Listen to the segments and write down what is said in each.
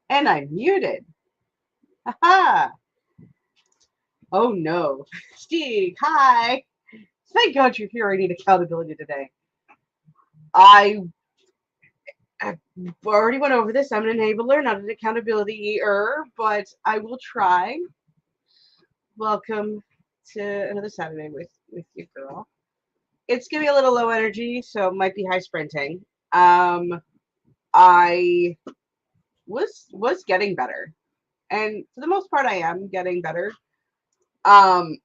And I'm muted. Haha. Oh no. Steve, hi. Thank God you're here. I need accountability today. I, I already went over this. I'm an enabler, not an accountability-er, but I will try. Welcome to another Saturday with you, girl. It's gonna be a little low energy, so it might be high sprinting. I was getting better, and for the most part, I am getting better. Um,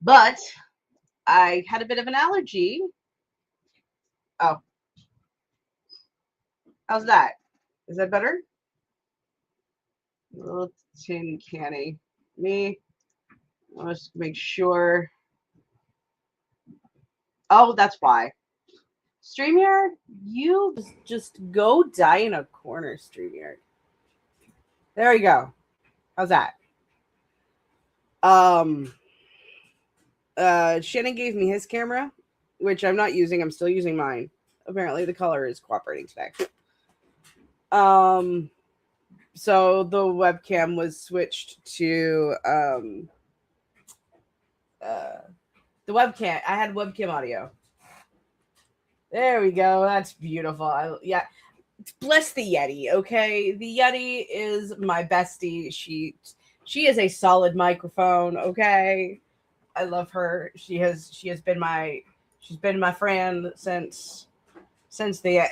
but I had a bit of an allergy. Oh, how's that? Is that better? A little tin canny. Me. Let's make sure. Oh, that's why. StreamYard, you just go die in a corner, StreamYard. There we go. How's that? Um, Shannon gave me his camera, which I'm not using. I'm still using mine. Apparently, the color is cooperating today. Um, so the webcam was switched to uh the webcam. I had webcam audio. There we go. That's beautiful. Yeah, bless the Yeti. Okay, the Yeti is my bestie. She is a solid microphone. Okay, I love her. She has been my friend since the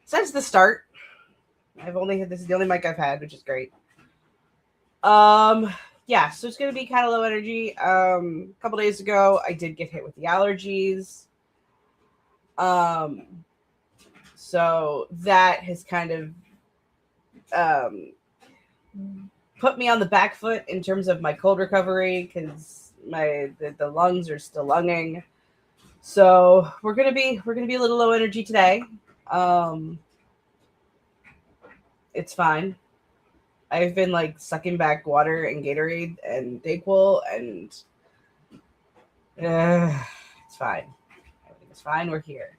since the start. I've only had this is the only mic I've had, which is great. Um yeah, so it's gonna be kind of low energy. A couple days ago I did get hit with the allergies. Um so that has kind of um put me on the back foot in terms of my cold recovery because the lungs are still lunging. So we're gonna be a little low energy today. Um, it's fine. I've been like sucking back water and Gatorade and Dayquil, and it's fine. Everything is fine. We're here.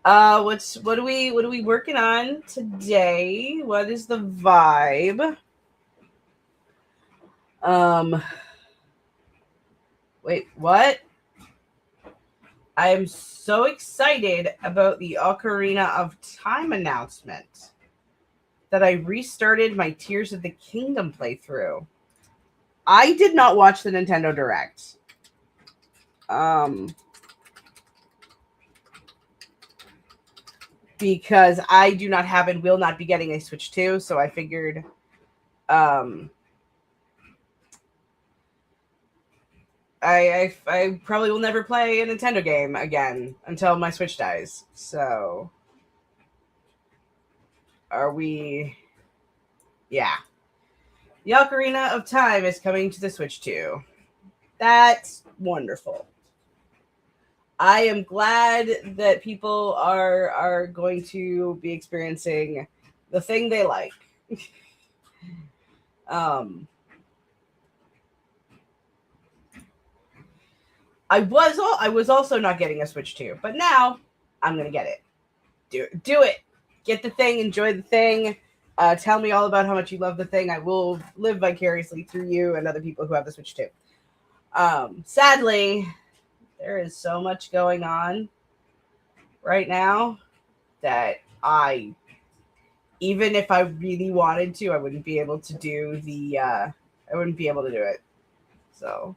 What are we working on today? What is the vibe? Um, wait, what? I am so excited about the Ocarina of Time announcement that I restarted my Tears of the Kingdom playthrough. I did not watch the Nintendo Direct. Um, because I do not have and will not be getting a Switch 2, so I figured um I probably will never play a Nintendo game again until my Switch dies. So are we yeah. The Ocarina of Time is coming to the Switch 2. That's wonderful. I am glad that people are going to be experiencing the thing they like. um, I was also not getting a Switch 2, but now I'm gonna get it. Do it. Get the thing. Enjoy the thing. Tell me all about how much you love the thing. I will live vicariously through you and other people who have the Switch 2. Sadly, there is so much going on right now that even if I really wanted to, I wouldn't be able to do I wouldn't be able to do it. So,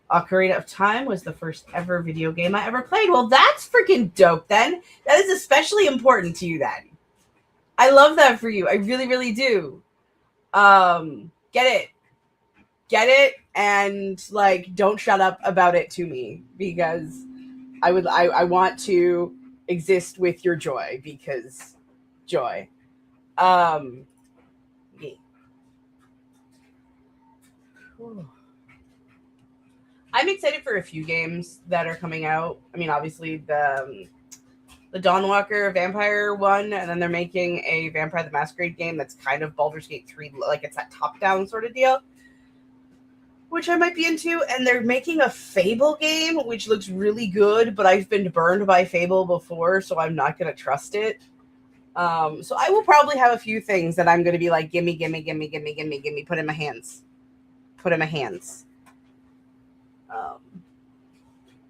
Ocarina of Time was the first ever video game I ever played. Well, that's freaking dope. Then that is especially important to you. Then I love that for you. I really, really do. Get it, and like, don't shut up about it to me because I want to exist with your joy because joy. Um, yeah. I'm excited for a few games that are coming out. I mean, obviously the Dawnwalker Vampire one, and then they're making a Vampire the Masquerade game that's kind of Baldur's Gate 3, like it's that top down sort of deal. which I might be into, and they're making a Fable game, which looks really good, but I've been burned by Fable before, so I'm not going to trust it. So I will probably have a few things that I'm going to be like, gimme, put in my hands.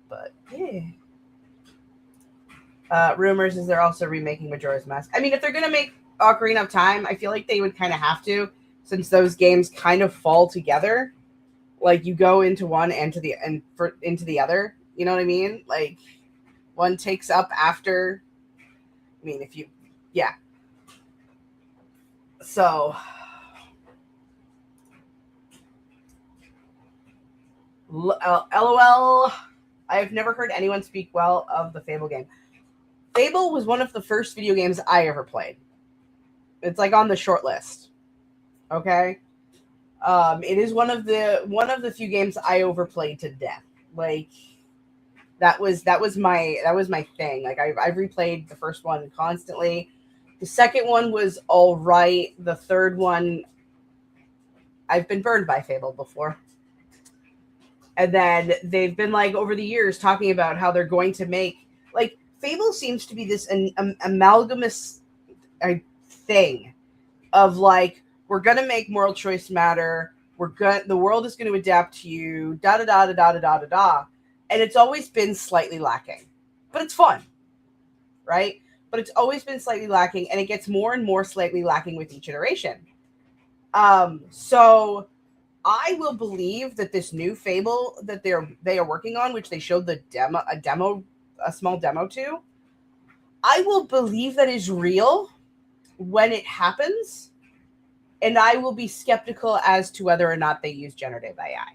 But yeah. Rumors is they're also remaking Majora's Mask. I mean, if they're going to make Ocarina of Time, I feel like they would kind of have to, since those games kind of fall together. Like, you go into one into the other. You know what I mean? Like, one takes up after. I mean, yeah. So, LOL. I've never heard anyone speak well of the Fable game. Fable was one of the first video games I ever played. It's like on the short list. Okay? It is one of the few games I overplayed to death. Like, that was my thing. Like, I've replayed the first one constantly. The second one was all right. The third one, I've been burned by Fable before. And then they've been, like, over the years talking about how they're going to make, like, Fable seems to be this amalgamous thing of, like, we're going to make moral choice matter. The world is going to adapt to you, da-da-da-da-da-da-da-da. And it's always been slightly lacking. But it's fun, right? But it's always been slightly lacking, and it gets more and more slightly lacking with each iteration. So I will believe that this new Fable that they are working on, which they showed a small demo to, I will believe that is real when it happens, and I will be skeptical as to whether or not they use generative AI.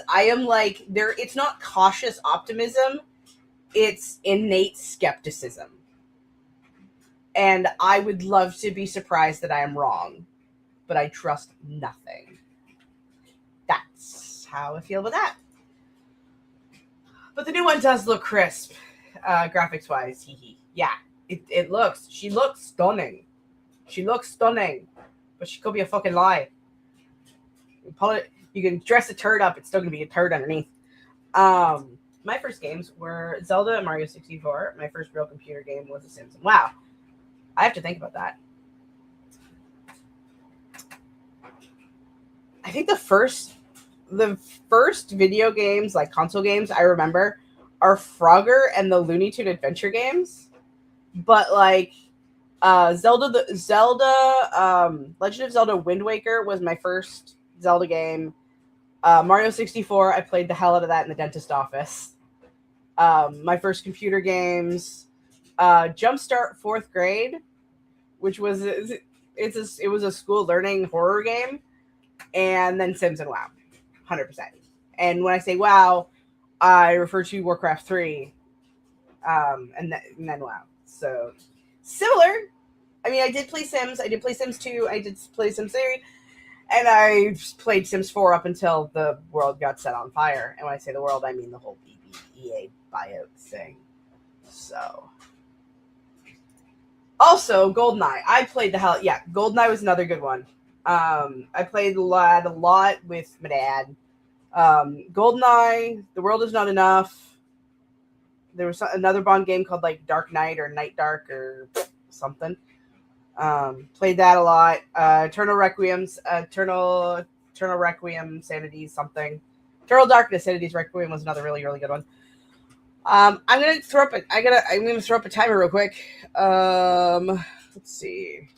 I am like, it's not cautious optimism, it's innate skepticism. And I would love to be surprised that I am wrong, but I trust nothing. That's how I feel about that. But the new one does look crisp, graphics-wise. Yeah, she looks stunning. She looks stunning, but she could be a fucking lie. You can dress a turd up, it's still gonna be a turd underneath. My first games were Zelda and Mario 64. My first real computer game was The Sims. Wow, I have to think about that. I think the first video games, like console games, I remember are Frogger and the Looney Tune Adventure games. But like Zelda, Legend of Zelda Wind Waker was my first Zelda game. Mario 64, I played the hell out of that in the dentist office. My first computer games, Jumpstart 4th grade, which was it was a school learning horror game, and then Sims and WoW, 100%. And when I say WoW, I refer to Warcraft 3, and then WoW. So similar. I mean, I did play Sims. I did play Sims 2. I did play Sims 3. And I played Sims 4 up until the world got set on fire. And when I say the world, I mean the whole EA buyout thing. So. Also, GoldenEye. I played the hell... Yeah, GoldenEye was another good one. I played a lot with my dad. GoldenEye, The World Is Not Enough. There was another Bond game called like Dark Knight or Night Dark or something. Played that a lot. Eternal Requiem, Sanity's something. Eternal Darkness, Sanity's Requiem was another really, really good one. I'm gonna throw up a timer real quick. Let's see.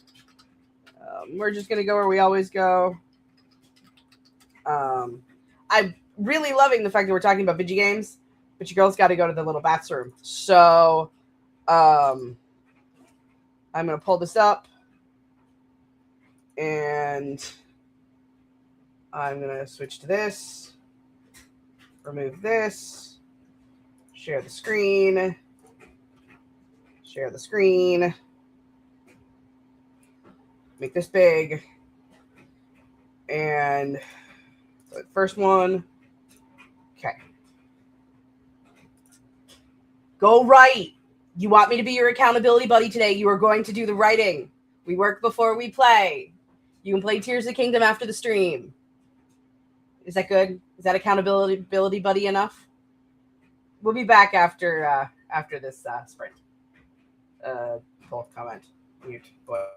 We're just gonna go where we always go. I'm really loving the fact that we're talking about video games, but your girl's got to go to the little bathroom. So, I'm gonna pull this up, and I'm gonna switch to this. Remove this. Share the screen. Make this big. And the first one. Okay. Go write. You want me to be your accountability buddy today? You are going to do the writing. We work before we play. You can play Tears of the Kingdom after the stream. Is that good? Is that accountability buddy enough? We'll be back after this sprint. Both comment mute. But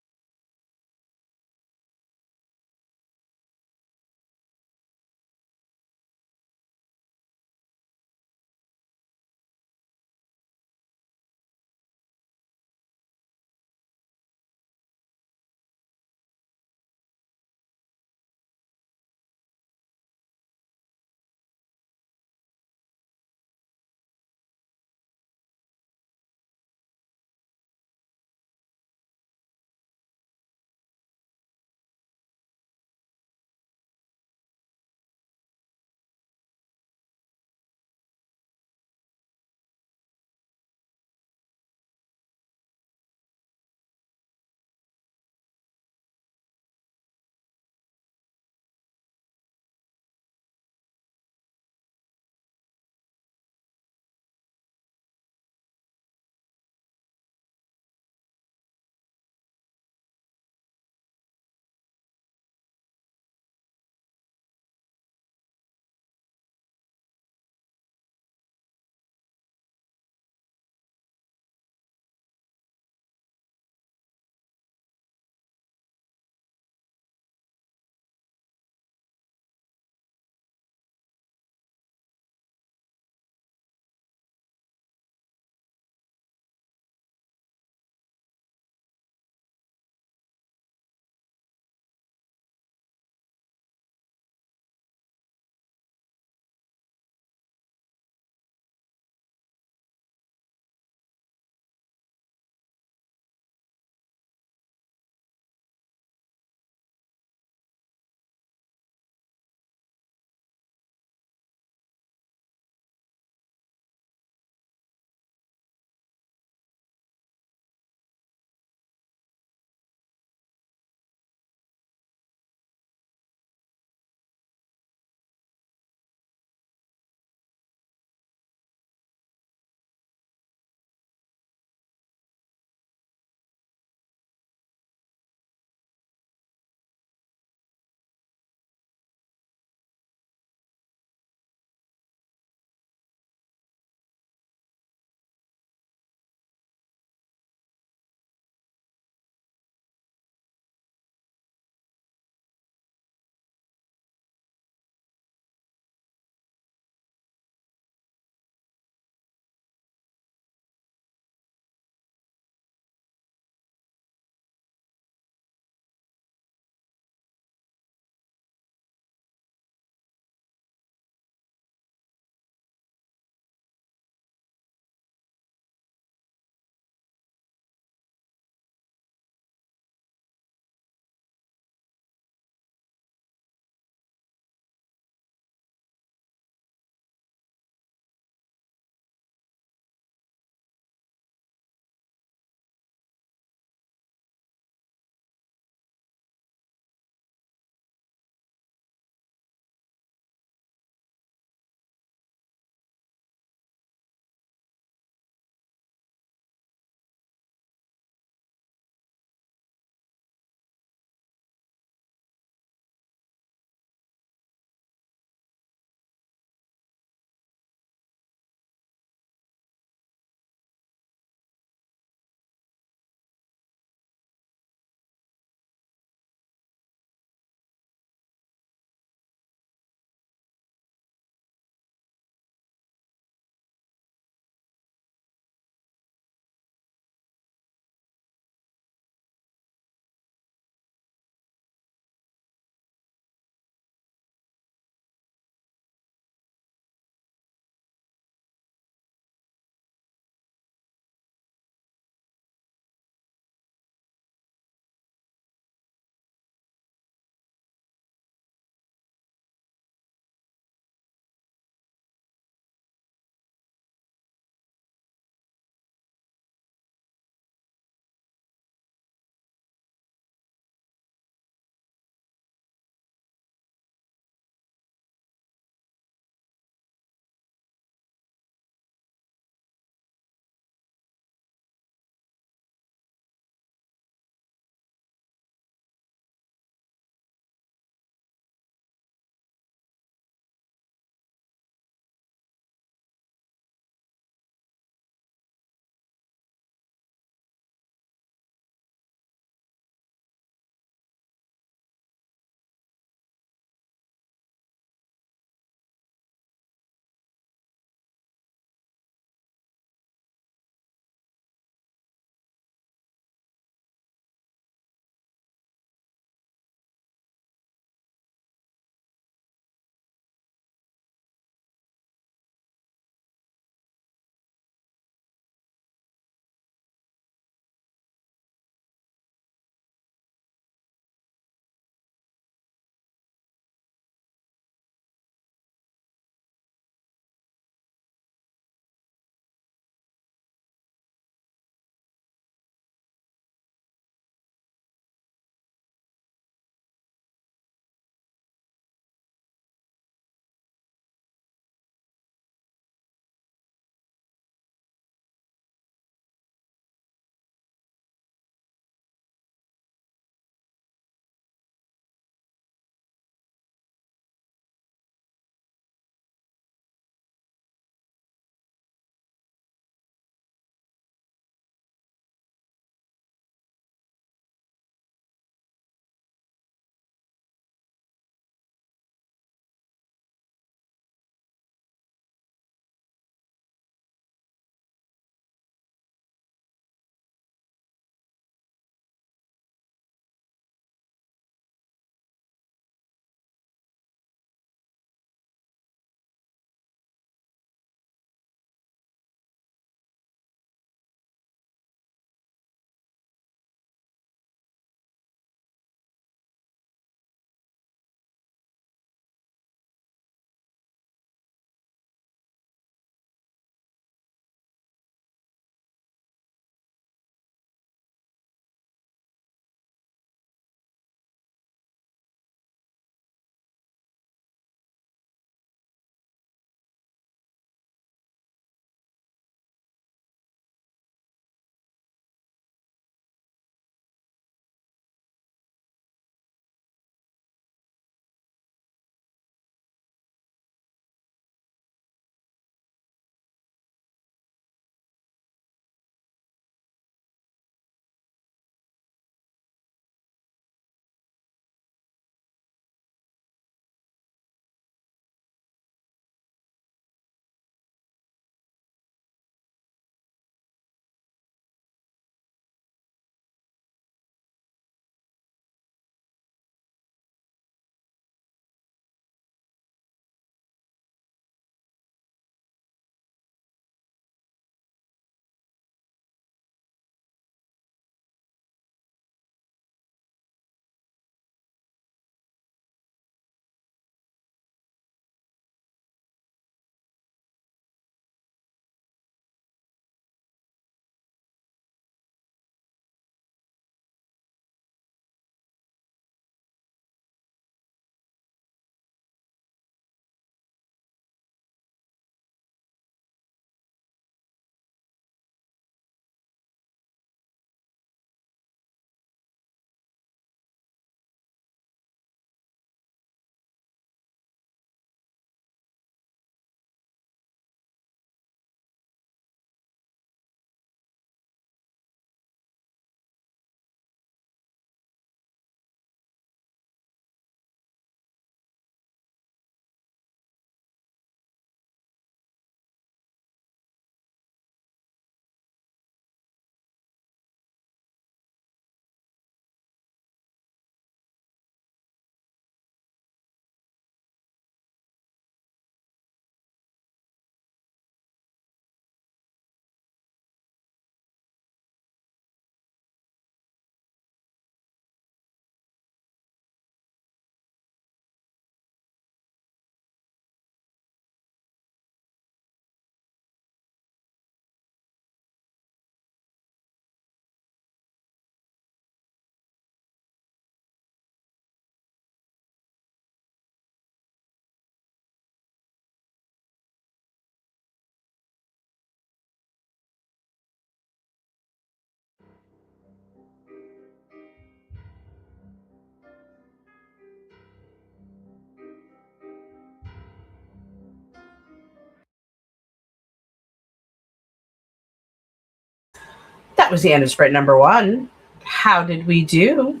That was the end of sprint number 1. How did we do?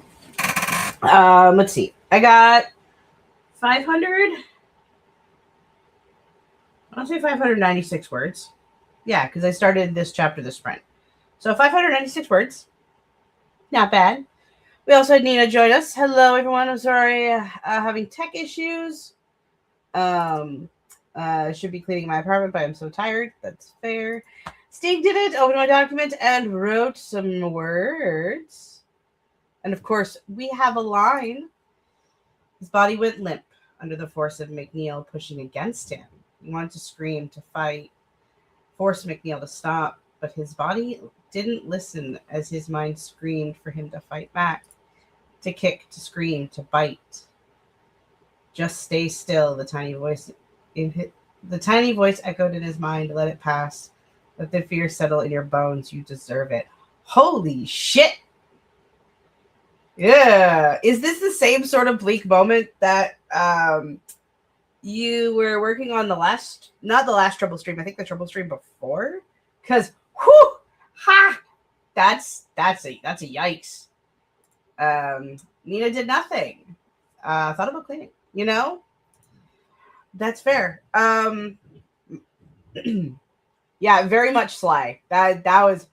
Let's see. I got 500. I'll say 596 words. Yeah, because I started this chapter, the sprint. So 596 words. Not bad. We also had Nina join us. Hello, everyone. I'm sorry, having tech issues. Should be cleaning my apartment, but I'm so tired. That's fair. Stig did it. Opened my document and wrote some words. And of course, we have a line. His body went limp under the force of McNeil pushing against him. He wanted to scream, to fight, force McNeil to stop, but his body didn't listen as his mind screamed for him to fight back, to kick, to scream, to bite. Just stay still, the tiny voice echoed in his mind. Let it pass. Let the fear settle in your bones. You deserve it. Holy shit! Yeah. Is this the same sort of bleak moment that you were working on not the last Trouble Stream, I think the Trouble Stream before? Because whew, ha! That's a yikes. Nina did nothing. Thought about cleaning, you know? That's fair. Yeah, very much Sly. That was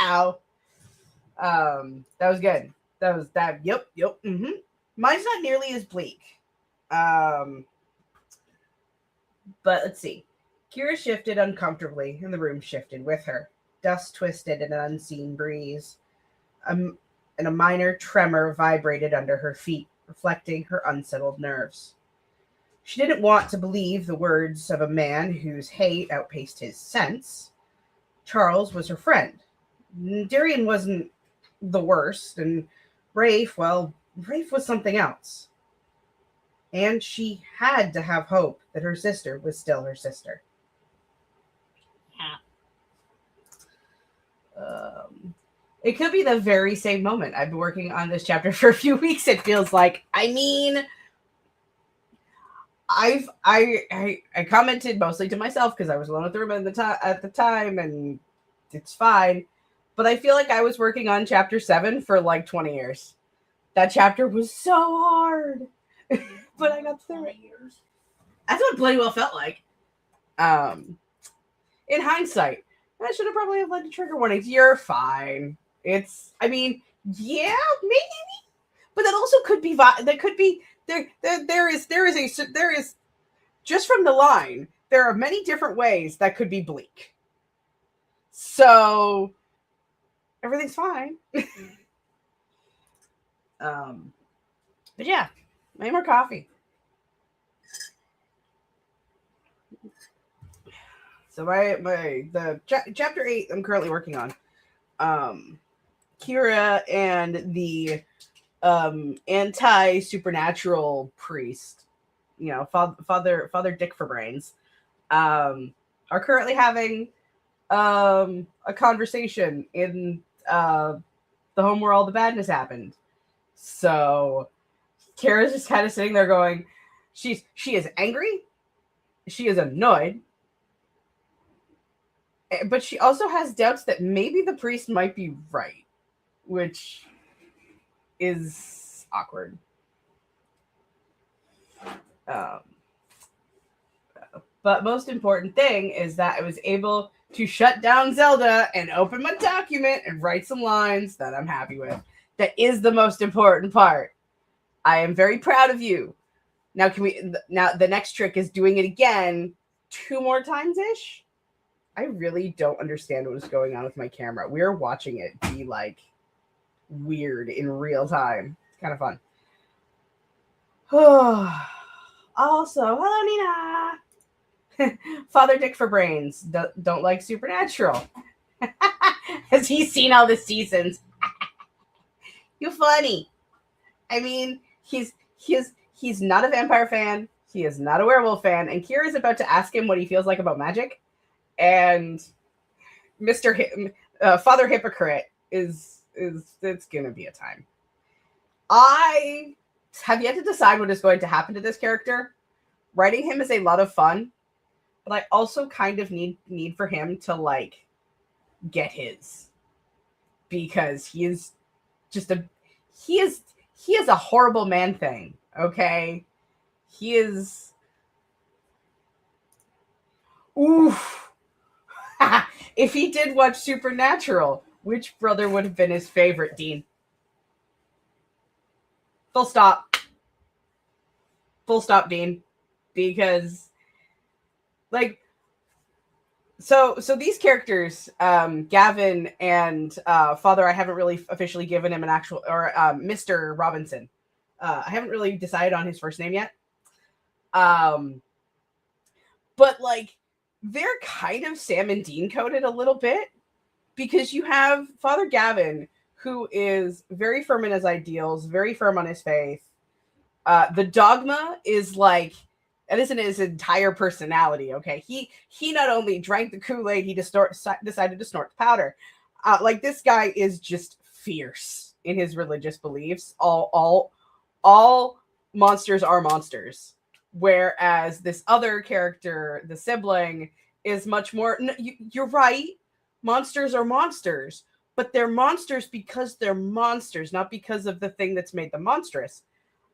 that was good. Yep. Mm-hmm. Mine's not nearly as bleak. But let's see. Kira shifted uncomfortably, and the room shifted with her. Dust twisted in an unseen breeze, and a minor tremor vibrated under her feet, reflecting her unsettled nerves. She didn't want to believe the words of a man whose hate outpaced his sense. Charles was her friend. Darian wasn't the worst, and Rafe was something else. And she had to have hope that her sister was still her sister. It could be the very same moment. I've been working on this chapter for a few weeks, it feels like. I mean, I commented mostly to myself because I was alone with the room at the time, and it's fine. But I feel like I was working on chapter 7 for like 20 years. That chapter was so hard. But I got through it. That's what it bloody well felt like. In hindsight, that should have probably have led to trigger warnings. You're fine. Yeah, maybe. But that also could be there is just from the line, there are many different ways that could be bleak. So everything's fine. But yeah, any more coffee. So chapter 8 I'm currently working on. Kira and the anti-supernatural priest, Father Dick for Brains, are currently having a conversation in the home where all the badness happened. So Kira's just kind of sitting there going, she is angry, she is annoyed, but she also has doubts that maybe the priest might be right, which is awkward. But most important thing is that I was able to shut down Zelda and open my document and write some lines that I'm happy with. That is the most important part. I am very proud of you. Now the next trick is doing it again 2 more times-ish. I really don't understand what is going on with my camera. We're watching it be like weird in real time. It's kind of fun. Also, hello, Nina. Father Dick for Brains don't like Supernatural. Has he seen all the seasons? You funny. I mean, he's not a vampire fan. He is not a werewolf fan. And Kira's about to ask him what he feels like about magic. And Father Hypocrite it's gonna be a time. I have yet to decide what is going to happen to this character. Writing him is a lot of fun, but I also kind of need for him to like get his, because he is just a he is a horrible man thing. Okay, he is. Oof. If he did watch Supernatural, which brother would have been his favorite, Dean? Full stop. Full stop, Dean. Because, like, so these characters, Gavin and Father, I haven't really officially given him an actual, or Mr. Robinson. I haven't really decided on his first name yet. Um, but like, they're kind of Sam and Dean coded a little bit, because you have Father Gavin, who is very firm in his ideals, very firm on his faith. The dogma is like, that isn't his entire personality. Okay, he not only drank the Kool-Aid, he decided to snort the powder. Like, this guy is just fierce in his religious beliefs. All monsters are monsters, whereas this other character, the sibling, is much more. You're right. Monsters are monsters, but they're monsters because they're monsters, not because of the thing that's made them monstrous.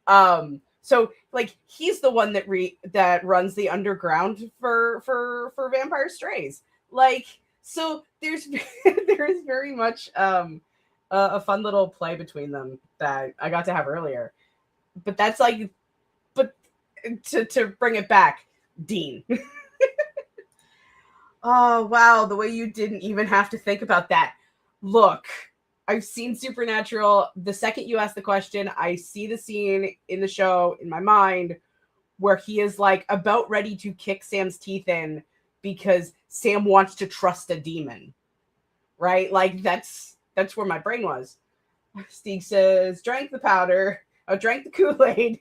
So like, he's the one that runs the underground for Vampire Strays. Like, so there's there is very much a fun little play between them that I got to have earlier. But that's like, but to bring it back, Dean. Oh wow, the way you didn't even have to think about that. Look, I've seen Supernatural. The second you ask the question, I see the scene in the show in my mind where he is like about ready to kick Sam's teeth in because Sam wants to trust a demon. Right? Like, that's where my brain was. Steve says, drank the powder, drank the Kool-Aid.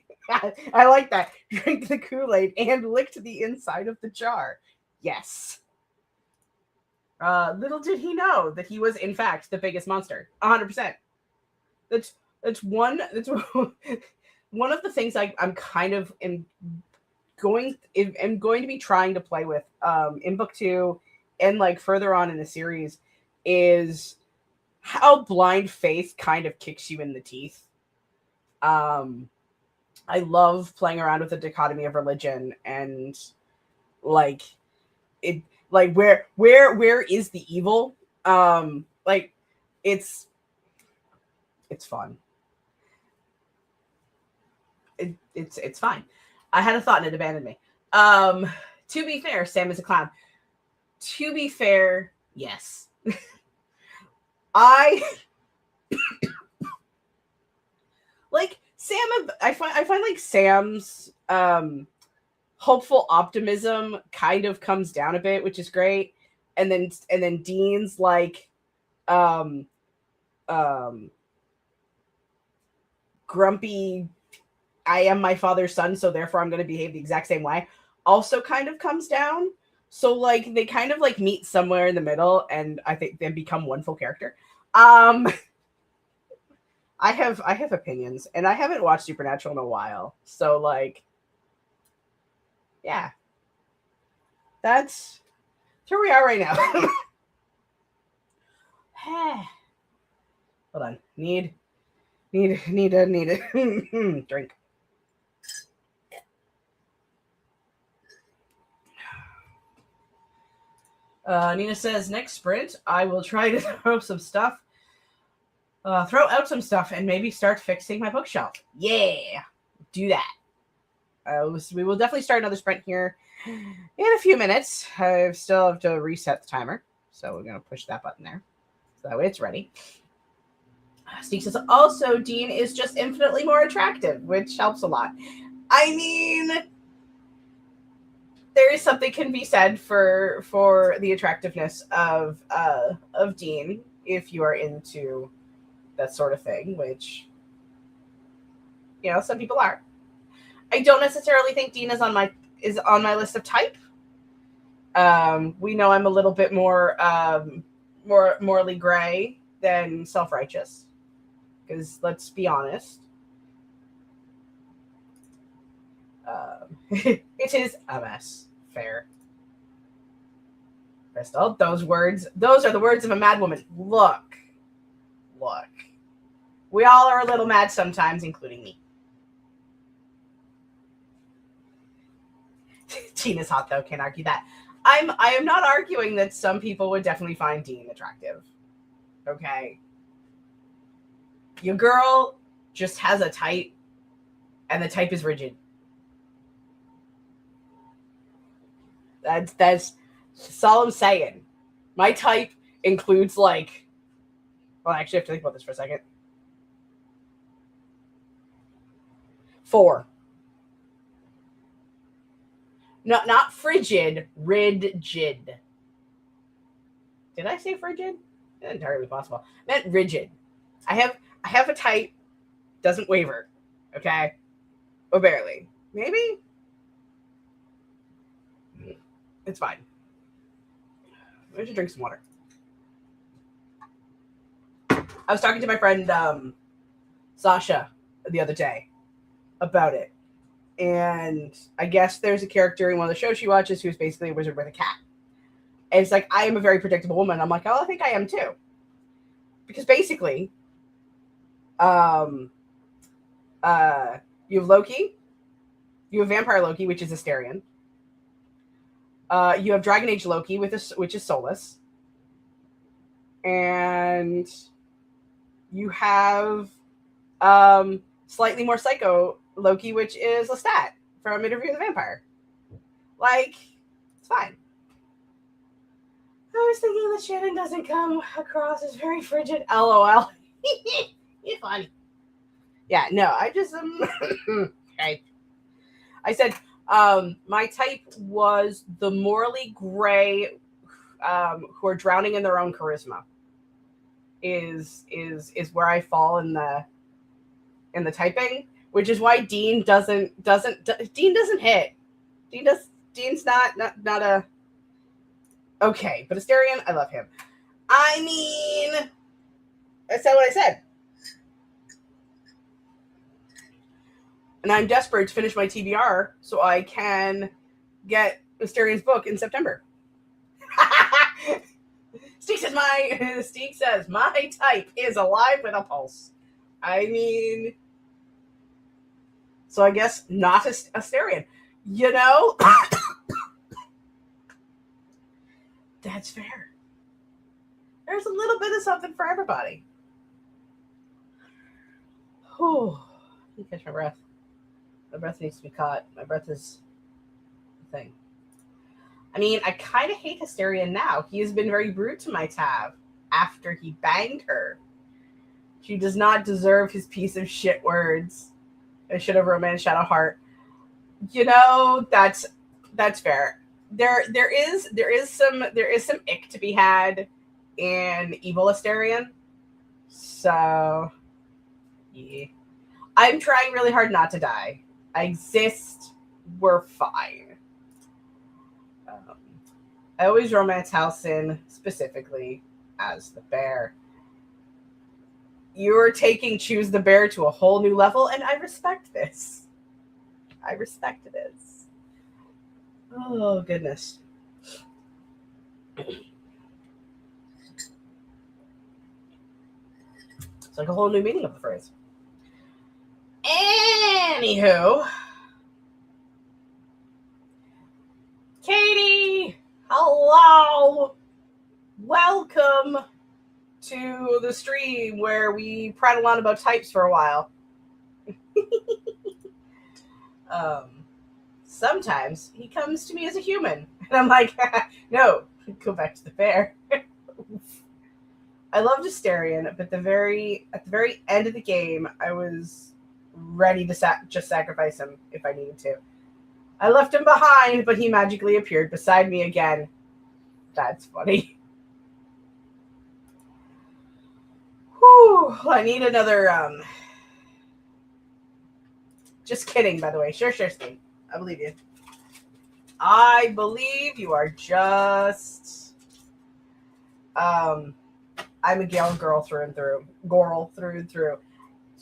I like that. Drank the Kool-Aid and licked the inside of the jar. Yes. Little did he know that he was, in fact, the biggest monster. 100%. That's one one of the things I'm kind of going to be trying to play with in book 2 and like further on in the series, is how blind faith kind of kicks you in the teeth. I love playing around with the dichotomy of religion and like it, like where is the evil? Like, it's fun. It's fine. I had a thought and it abandoned me. To be fair, Sam is a clown. To be fair, yes. I like Sam. I find like Sam's hopeful optimism kind of comes down a bit, which is great. And then Dean's like um grumpy, I am my father's son, so therefore I'm going to behave the exact same way, also kind of comes down. So like, they kind of like meet somewhere in the middle, and I think they become one full character. I have opinions, and I haven't watched Supernatural in a while, so like, yeah, that's where we are right now. Hold on, need a drink. Nina says, next sprint, I will try to throw out some stuff and maybe start fixing my bookshelf. Yeah, do that. We will definitely start another sprint here in a few minutes. I still have to reset the timer, so we're going to push that button there so that way it's ready. Steve says, also, Dean is just infinitely more attractive, which helps a lot. I mean, there is something can be said for the attractiveness of Dean if you are into that sort of thing, which, you know, some people are. I don't necessarily think Dean is on my list of type. We know I'm a little bit more morally gray than self-righteous, because let's be honest, it is a mess. Fair. Crystal, those are the words of a mad woman. Look. We all are a little mad sometimes, including me. Tina's hot though, can't argue that. I am not arguing that some people would definitely find Dean attractive. Okay. Your girl just has a type, and the type is rigid. That's all I'm saying. My type includes like, well, I actually have to think about this for a second. 4. Not frigid, rigid. Did I say frigid? That's entirely possible. I meant rigid. I have a type, doesn't waver. Okay? Or barely. Maybe? It's fine. I should drink some water. I was talking to my friend Sasha the other day about it. And I guess there's a character in one of the shows she watches who's basically a wizard with a cat. And it's like, I am a very predictable woman. I'm like, oh, I think I am too. Because basically, you have Loki, you have Vampire Loki, which is Asterion. You have Dragon Age Loki, which is soulless. And you have slightly more psycho Loki, which is Lestat from Interview with the Vampire. Like, it's fine. I was thinking that Shannon doesn't come across as very frigid. LOL. You're funny. Yeah, no, I just okay. I said my type was the morally gray who are drowning in their own charisma. Is where I fall in the typing, which is why Dean doesn't hit. Dean's not a okay, but Asterion, I love him. I mean, I said what I said. And I'm desperate to finish my TBR so I can get Asterion's book in September. Steek says my type is alive with a pulse. I mean, so I guess not Asterion. You know? That's fair. There's a little bit of something for everybody. Whew. Let me catch my breath. My breath needs to be caught. My breath is the thing. I mean, I kind of hate Asterion now. He has been very rude to my Tav after he banged her. She does not deserve his piece of shit words. I should have romance Shadowheart. You know, that's fair. There is some ick to be had in evil Asterion. So yeah. I'm trying really hard not to die. I exist. We're fine. I always romance Halcyon specifically as the bear. You're taking Choose the Bear to a whole new level, and I respect this. I respect this. Oh, goodness. It's like a whole new meaning of the phrase. Anywho. Katie! Hello! Welcome to the stream where we prattle on about types for a while. Sometimes he comes to me as a human, and I'm like, no, go back to the bear. I loved Asterion, but at the very end of the game, I was ready to just sacrifice him if I needed to. I left him behind, but he magically appeared beside me again. That's funny. Whew, I need another, Just kidding, by the way. Sure, Steve. I believe you. I believe you are just... I'm a Gale girl through and through. Goral through and through.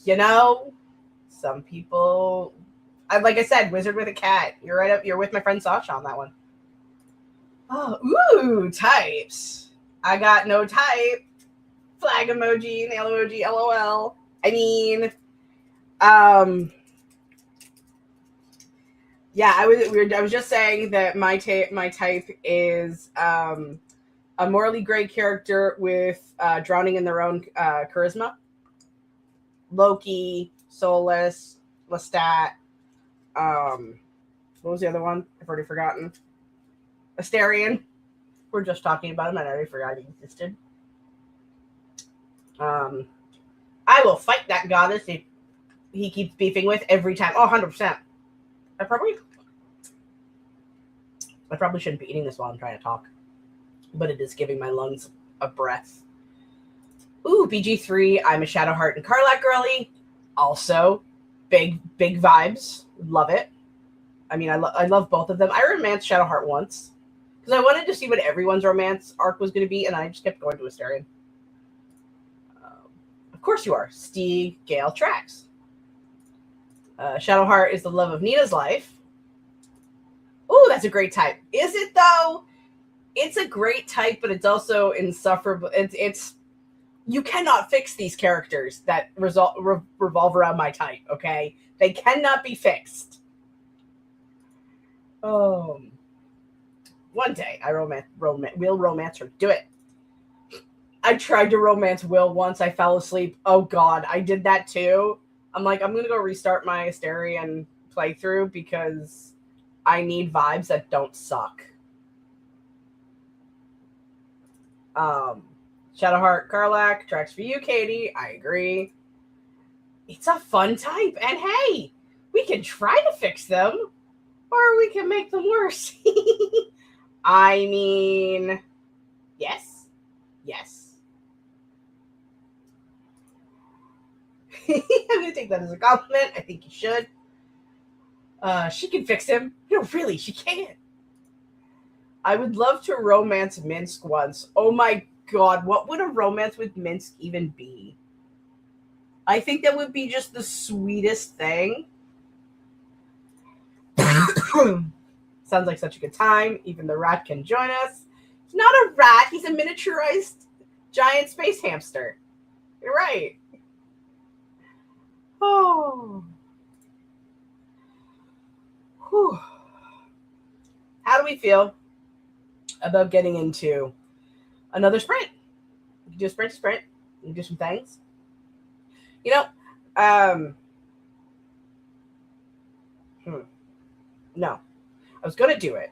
You know, some people... Like I said, wizard with a cat. You're right up. You're with my friend Sasha on that one. Oh, ooh, types. I got no type. Flag emoji, nail emoji, LOL. I mean, um, yeah, I was just saying that my type is a morally gray character with drowning in their own charisma. Loki, Soulless, Lestat. Um, what was the other one? I've already forgotten. Asterion. We're just talking about him, and I already forgot he existed. Um, I will fight that goddess if he keeps beefing with every time. Oh, 100%. I probably shouldn't be eating this while I'm trying to talk, but it is giving my lungs a breath. Ooh, BG3. I'm a Shadowheart and Karlach girly. Also, big vibes. Love it. I mean, I love both of them. I romanced Shadowheart once because I wanted to see what everyone's romance arc was going to be, and I just kept going to Asterion. Of course you are. Stieg, Gale, Trax. Shadowheart is the love of Nina's life. Ooh, that's a great type. Is it though? It's a great type, but it's also insufferable. It's you cannot fix these characters that revolve around my type. Okay, they cannot be fixed. One day I will romance her. Do it. I tried to romance Will once. I fell asleep. Oh God, I did that too. I'm like, I'm gonna go restart my Asterion playthrough because I need vibes that don't suck. Shadowheart, Karlach, tracks for you, Katie. I agree. It's a fun type, and hey, we can try to fix them, or we can make them worse. I mean, yes. I'm gonna take that as a compliment. I think you should. She can fix him. No, really, she can't. I would love to romance Minsk once. Oh my god, what would a romance with Minsk even be? I think that would be just the sweetest thing. Sounds like such a good time. Even the rat can join us. He's not a rat, he's a miniaturized giant space hamster. You're right. Oh. Whew. How do we feel about getting into another sprint? We can do a sprint to sprint. We can do some things. You know, um, no. I was going to do it,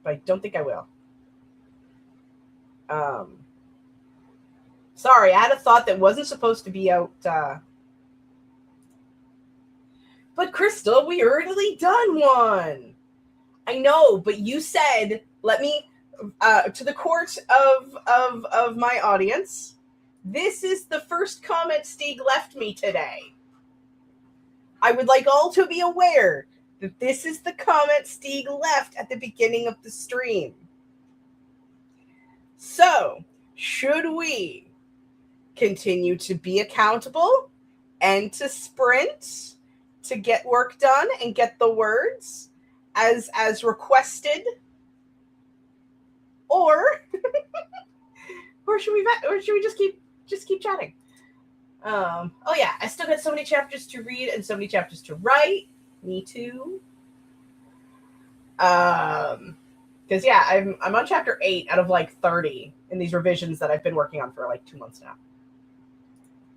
but I don't think I will. Um, sorry, I had a thought that wasn't supposed to be out. But Crystal, we already done one. I know, but you said, let me, to the court of my audience, this is the first comment Stieg left me today. I would like all to be aware that this is the comment Stieg left at the beginning of the stream. So, should we continue to be accountable and to sprint to get work done and get the words as requested, or should we just keep chatting? Oh yeah, I still got so many chapters to read and so many chapters to write. Me too. Because yeah, I'm on chapter 8 out of like 30 in these revisions that I've been working on for like 2 months now.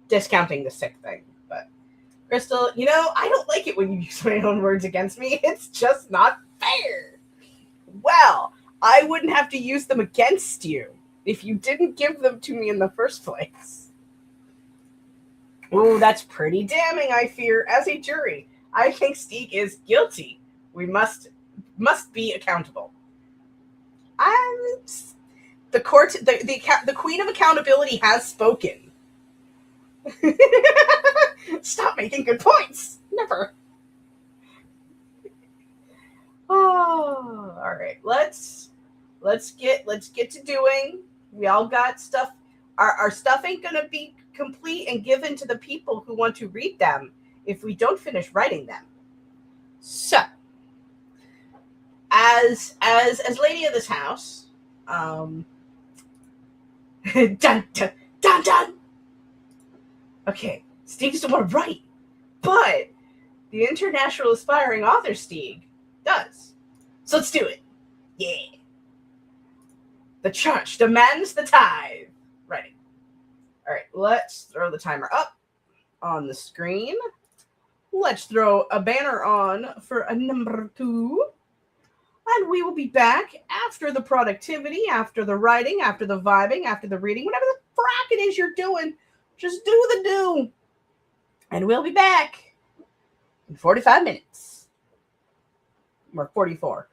Discounting the sick thing, but Crystal, I don't like it when you use my own words against me. It's just not fair. Well, I wouldn't have to use them against you if you didn't give them to me in the first place. Ooh, that's pretty damning, I fear. As a jury, I think Stieg is guilty. We must be accountable. The court, the queen of accountability has spoken. Stop making good points. Never. Oh, all right. Let's get to doing. We all got stuff. Our stuff ain't gonna be complete and given to the people who want to read them if we don't finish writing them. So, as lady of this house, dun dun dun dun. Okay, Stieg's the one right, but the international aspiring author Stieg does. So let's do it. Yeah. The church demands the tithe. Ready. All right, let's throw the timer up on the screen. Let's throw a banner on for a number 2. And we will be back after the productivity, after the writing, after the vibing, after the reading, whatever the frack it is you're doing. Just do the do. And we'll be back in 45 minutes. Or 44.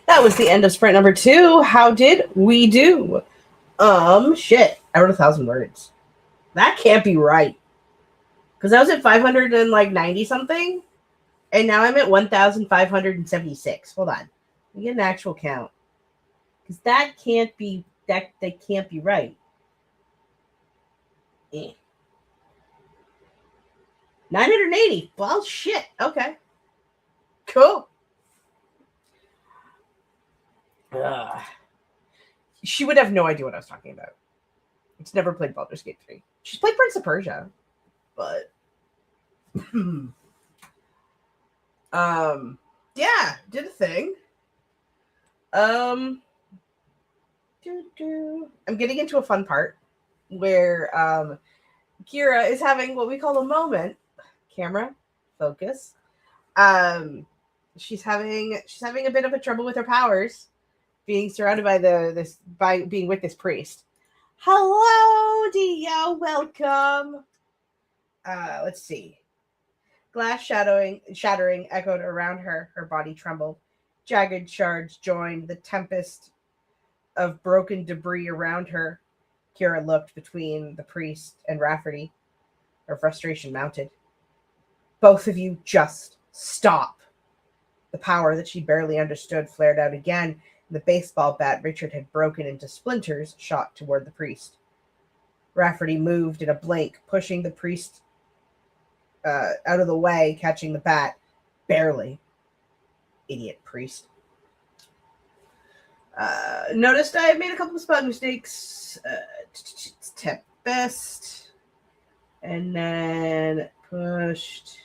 That was the end of sprint number 2. How did we do? Shit. I wrote 1,000 words. That can't be right. Because I was at 590 something, and now I'm at 1,576. Hold on. Let me get an actual count. Because that can't be right. 980. Well, shit. Okay. Cool. She would have no idea what I was talking about. It's never played Baldur's Gate 3. She's played Prince of Persia, but yeah, did a thing. I'm getting into a fun part where Kira is having what we call a moment. Camera, focus. She's having a bit of a trouble with her powers, being surrounded by being with this priest. Hello, Dio. Welcome. Let's see. Glass shattering echoed around her. Her body trembled. Jagged shards joined the tempest of broken debris around her. Kira looked between the priest and Rafferty. Her frustration mounted. Both of you just stop. The power that she barely understood flared out again, and the baseball bat Richard had broken into splinters shot toward the priest. Rafferty moved in a blink, pushing the priest out of the way, catching the bat. Barely. Idiot priest. Noticed I made a couple of spelling mistakes. Tempest. And then pushed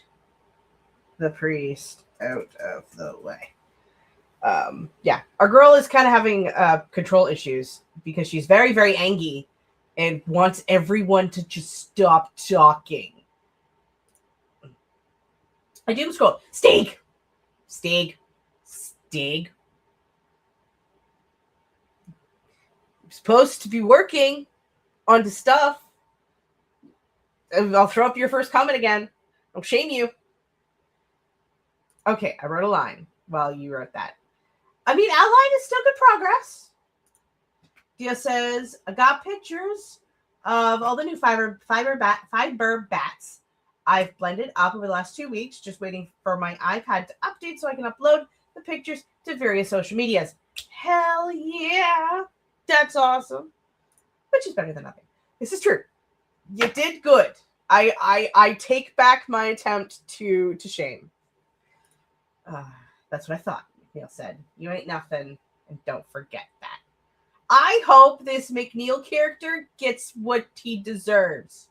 the priest out of the way. Yeah, our girl is kind of having control issues because she's very, very angry and wants everyone to just stop talking. I do scroll. Stig. I'm supposed to be working on the stuff. I'll throw up your first comment again. I'll shame you. Okay, I wrote a line while you wrote that. I mean, outline is still good progress. Dia says, I got pictures of all the new fiber bats I've blended up over the last 2 weeks, just waiting for my iPad to update so I can upload the pictures to various social medias. Hell yeah. That's awesome. Which is better than nothing. This is true. You did good. I take back my attempt to shame. That's what I thought. Neil said, you ain't nothing, and don't forget that. I hope this McNeil character gets what he deserves.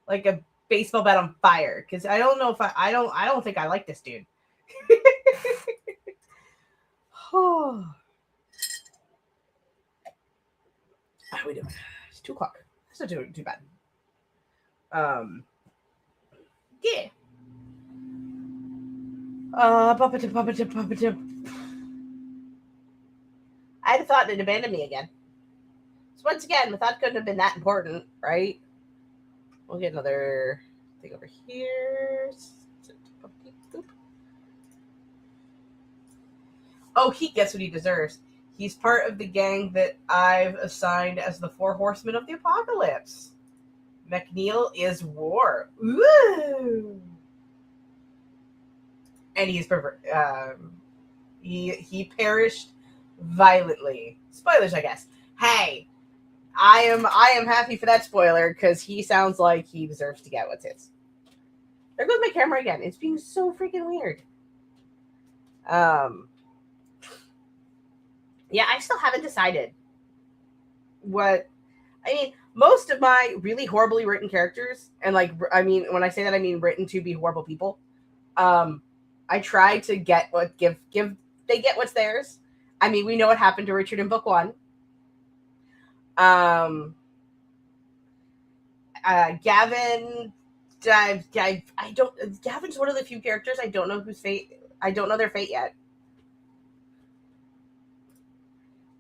Like a baseball bat on fire. Because I don't know if I don't think I like this dude. How are we doing? It's 2 o'clock. That's not too bad. Yeah. I'd have thought it abandoned me again. So once again, the thought couldn't have been that important, right? We'll get another thing over here. Oh, he gets what he deserves. He's part of the gang that I've assigned as the 4 Horsemen of the Apocalypse. McNeil is war. Ooh. And he's he perished violently. Spoilers, I guess. Hey, I am happy for that spoiler because he sounds like he deserves to get what's his. There goes my camera again. It's being so freaking weird. Yeah, I still haven't decided what. I mean, most of my really horribly written characters, and like, I mean, when I say that, I mean written to be horrible people. I try to get what they get what's theirs. I mean, we know what happened to Richard in book 1. Gavin, I don't. Gavin's one of the few characters I don't know whose fate. I don't know their fate yet.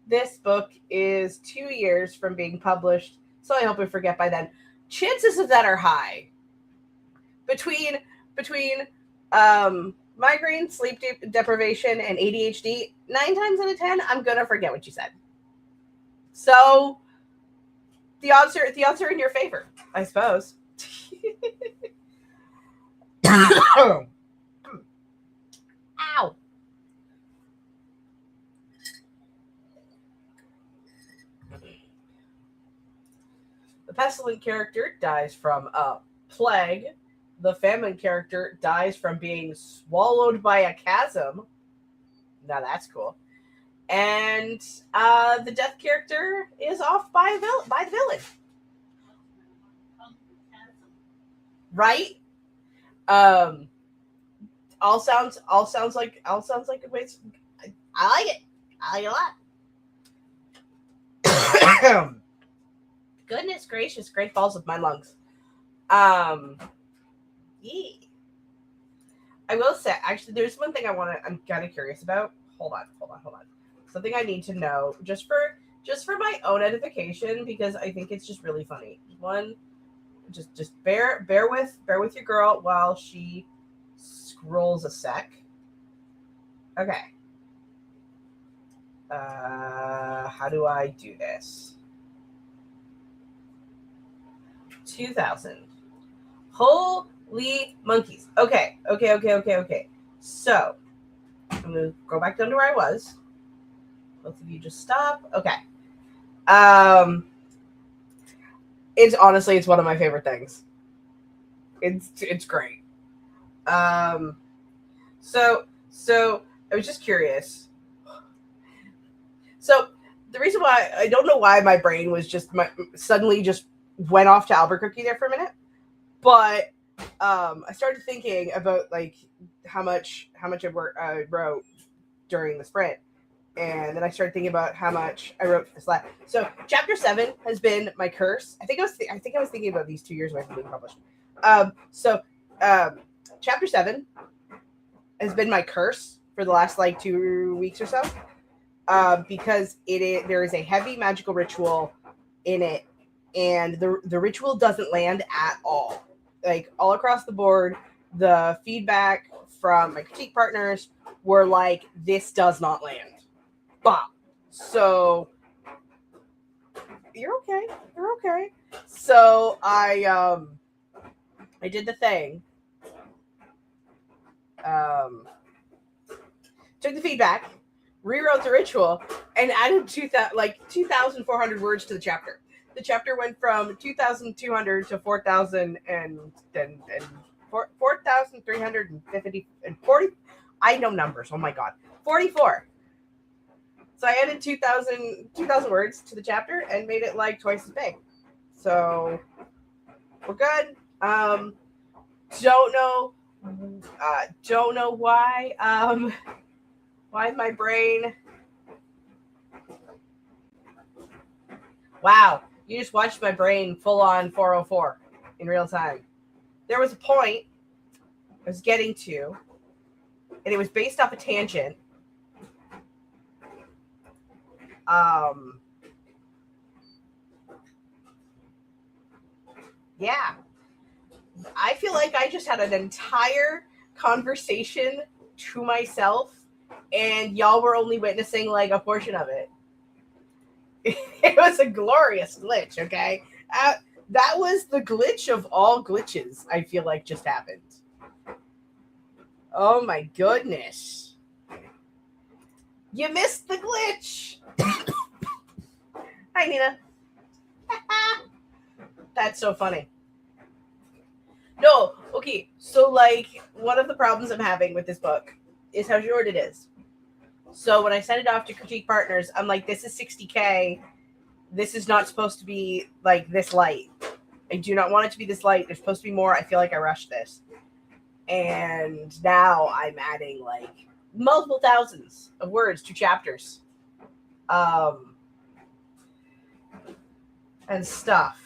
This book is 2 years from being published, so I hope I forget by then. Chances of that are high. Between migraine, sleep deprivation, and ADHD, 9 times out of 10, I'm gonna forget what you said. So the odds are in your favor, I suppose. Ow. The pestilent character dies from a plague. The famine character dies from being swallowed by a chasm. Now that's cool. And the death character is off by the villain. Right? All sounds like good ways. I like it. I like it a lot. Goodness gracious, great balls of my lungs. Yeah. I will say, actually, there's one thing I'm kind of curious about. Hold on. Something I need to know just for my own edification, because I think it's just really funny. One, just bear with your girl while she scrolls a sec. Okay. How do I do this? 2000. Holy monkeys. Okay. So, I'm going to go back down to where I was. Both of you just stop. Okay. It's one of my favorite things. It's great. So I was just curious. So the reason why I don't know why my brain was suddenly just went off to Albuquerque there for a minute, but I started thinking about like how much I wrote during the sprint, and then I started thinking about how much I wrote this last. So chapter 7 has been my curse. I think I was thinking about these 2 years away from being published. Chapter 7 has been my curse for the last like 2 weeks or so, because there is a heavy magical ritual in it, and the ritual doesn't land at all. Like all across the board, the feedback from my critique partners were like, this does not land. Bomb. So you're okay. So I did the thing. Took the feedback, rewrote the ritual, and added 2,400 words to the chapter. The chapter went from 2,200 to 4,000 and 4,350 and 40. I know numbers. Oh my god, 44. So I added 2,000 words to the chapter and made it like twice as big. So we're good. Don't know why. Why my brain? Wow, you just watched my brain full on 404 in real time. There was a point I was getting to, and it was based off a tangent. Yeah. I feel like I just had an entire conversation to myself, and y'all were only witnessing like a portion of it. It was a glorious glitch, okay? That was the glitch of all glitches, I feel like just happened. Oh my goodness. You missed the glitch. Hi, Nina. That's so funny. No, okay, so like one of the problems I'm having with this book is how short it is. So when I sent it off to critique partners, I'm like, this is 60K. This is not supposed to be like this light. I do not want it to be this light. There's supposed to be more. I feel like I rushed this. And now I'm adding like multiple thousands of words to chapters. And stuff.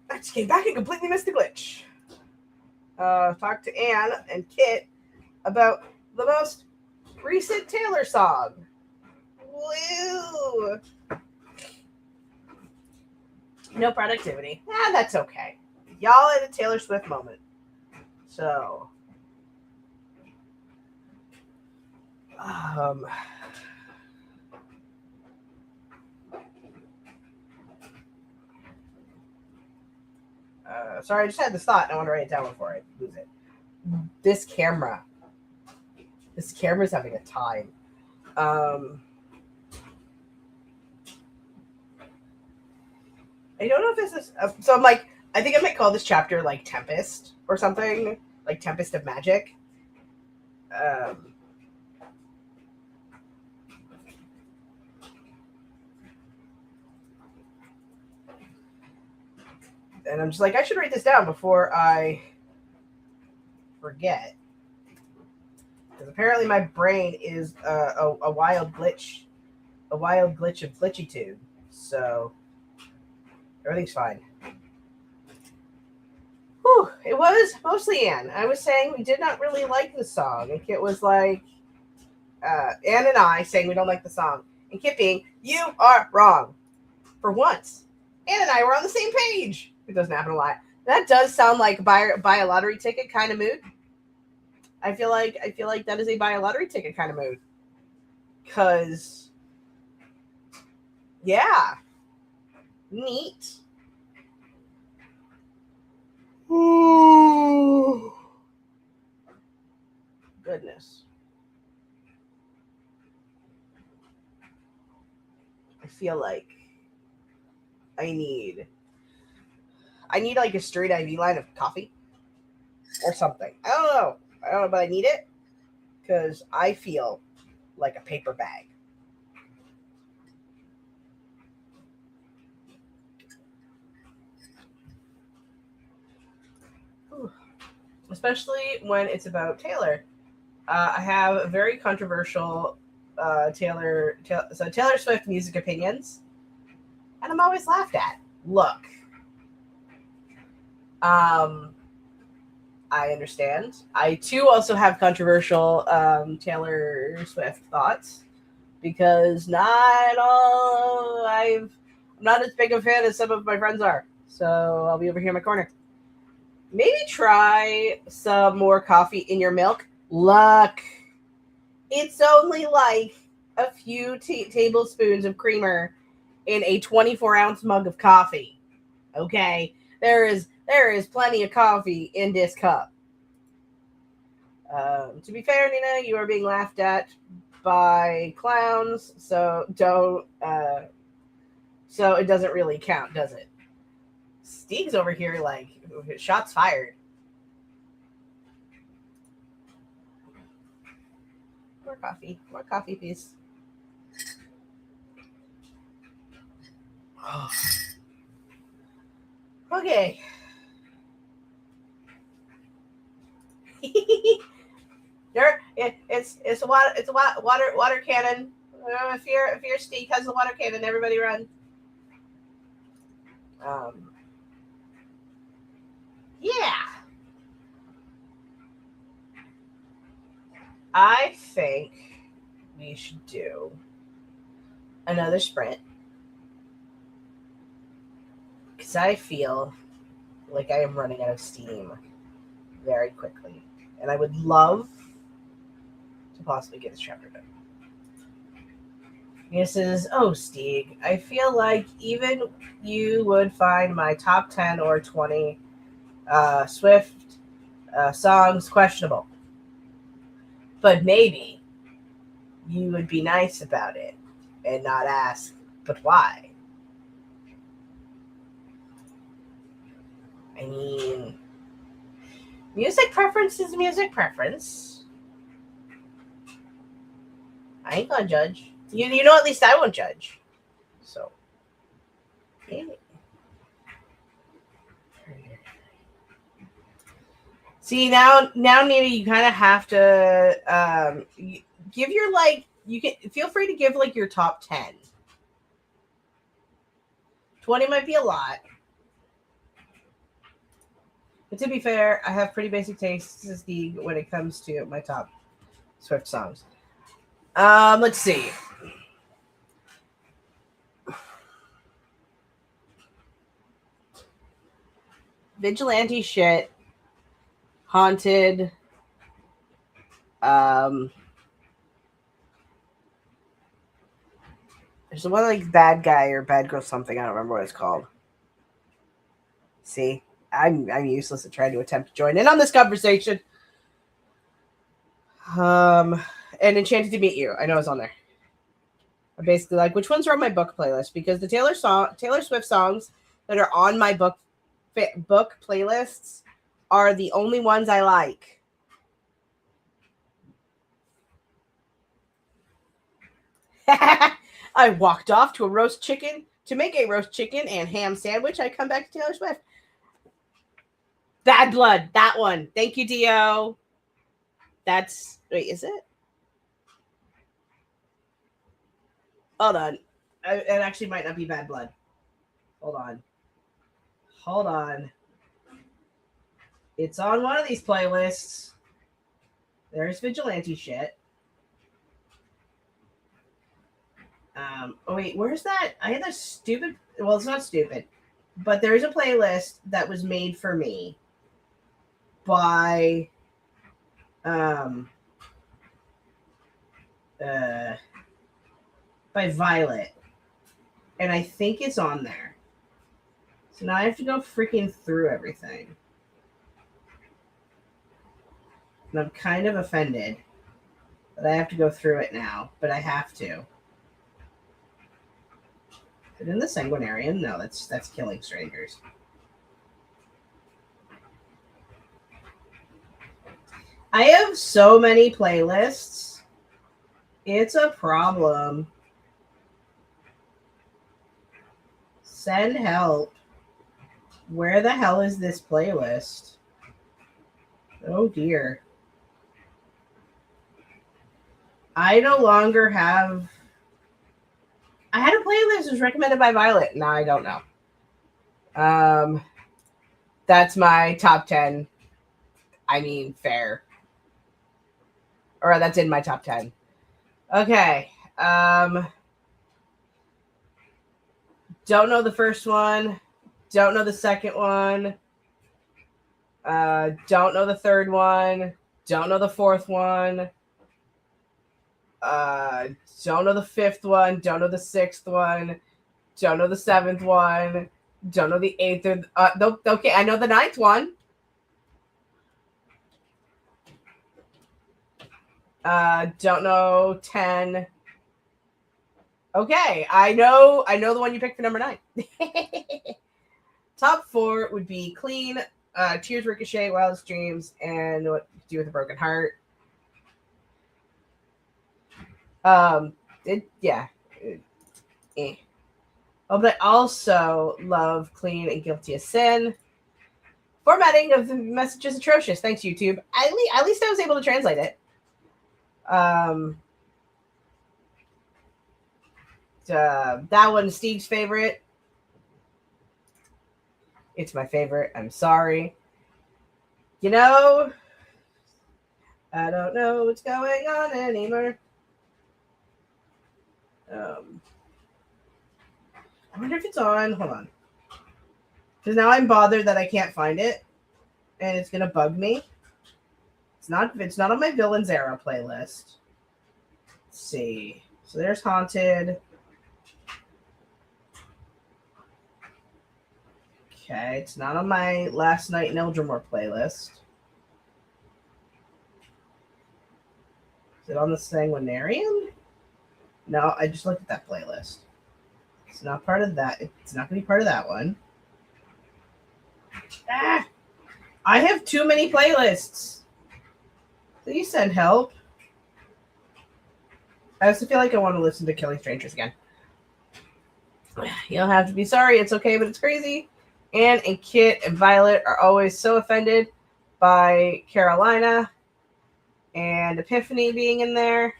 I just came back and completely missed the glitch. Talked to Anne and Kit about the most recent Taylor song. Woo! No productivity. That's okay. y'all in a Taylor Swift moment. So, sorry, I just had this thought and I want to write it down before I lose it. This camera's having a time. I don't know if this is. So I'm like, I think I might call this chapter like Tempest or something, like Tempest of Magic. And I'm just like, I should write this down before I forget. Because apparently my brain is a wild glitch. A wild glitch of glitchy-tube. So, everything's fine. Whew, it was mostly Anne. I was saying we did not really like the song. And Kit was like, Anne and I saying we don't like the song. And Kit being, you are wrong. For once. Anne and I were on the same page. It doesn't happen a lot. That does sound like buy a lottery ticket kind of mood. I feel like that is a buy a lottery ticket kind of mood. Cause yeah. Neat. Ooh. Goodness. I feel like I need like a straight IV line of coffee or something. I don't know, but I need it because I feel like a paper bag. Whew. Especially when it's about Taylor. I have a very controversial Taylor Swift music opinions, and I'm always laughed at. Look, I understand. I too also have controversial Taylor Swift thoughts because I'm not as big a fan as some of my friends are. So I'll be over here in my corner. Maybe try some more coffee in your milk. Look, it's only like a few tablespoons of creamer in a 24-ounce mug of coffee. Okay, there is plenty of coffee in this cup. To be fair, Nina, you are being laughed at by clowns, so don't. So it doesn't really count, does it? Steve's over here like shots fired. More coffee, please. Oh. Okay. It's a water cannon. If your Steve has a water cannon, everybody run. Yeah. I think we should do another sprint because I feel like I am running out of steam very quickly, and I would love to possibly get this chapter done. This is, Stieg, I feel like even you would find my top 10 or 20 Swift songs questionable. But maybe you would be nice about it and not ask, but why? I mean, music preference is music preference. I ain't gonna judge. You know, at least I won't judge. So, yeah. See, now, Nina, you kind of have to give your you can feel free to give like your top 10. 20 might be a lot. But to be fair, I have pretty basic tastes when it comes to my top Swift songs. Let's see. vigilante shit, haunted, there's one like bad guy or bad girl something. I don't remember what it's called. See, I'm useless at trying to attempt to join in on this conversation. And Enchanted to Meet You. I know it's on there. I'm basically like, which ones are on my book playlist? Because the Taylor Swift songs that are on my book playlists are the only ones I like. I walked off to make a roast chicken and ham sandwich. I come back to Taylor Swift. Bad Blood, that one. Thank you, Dio. Wait, is it? Hold on. It actually might not be Bad Blood. Hold on. It's on one of these playlists. There's vigilante shit. Oh wait, where's that? I had that stupid. Well, it's not stupid, but there is a playlist that was made for me by Violet, and I think it's on there. So now I have to go freaking through everything, and I'm kind of offended that I have to go through it now, but I have to. Is it in the Sanguinarian? No, that's Killing Strangers. I have so many playlists. It's a problem. Send help. Where the hell is this playlist? Oh dear. I no longer have... I had a playlist that was recommended by Violet. Now I don't know. That's my top 10. I mean, fair. Or that's in my top 10. Okay. Don't know the first one. Don't know the second one. Don't know the third one. Don't know the fourth one. Don't know the fifth one. Don't know the sixth one. Don't know the seventh one. Don't know the eighth. Okay, I know the ninth one. Don't know 10. Okay, I know the one you picked for number 9. Top 4 would be Clean, Tears Ricochet, Wildest Dreams, and What to Do with a Broken Heart. Oh, but I also love Clean and Guilty of Sin. Formatting of the message is atrocious. Thanks, YouTube. At least I was able to translate it. That one's Steve's favorite. It's my favorite. I'm sorry. You know, I don't know what's going on anymore. I wonder if it's on. Hold on. Because now I'm bothered that I can't find it. And it's going to bug me. It's not on my Villains Era playlist. Let's see. So there's Haunted. Okay, it's not on my Last Night in Eldrimore playlist. Is it on the Sanguinarian? No, I just looked at that playlist. It's not part of that. It's not going to be part of that one. Ah! I have too many playlists. Please send help. I also feel like I want to listen to Killing Strangers again. You'll have to be sorry. It's okay, but it's crazy. Anne and Kit and Violet are always so offended by Carolina and Epiphany being in there.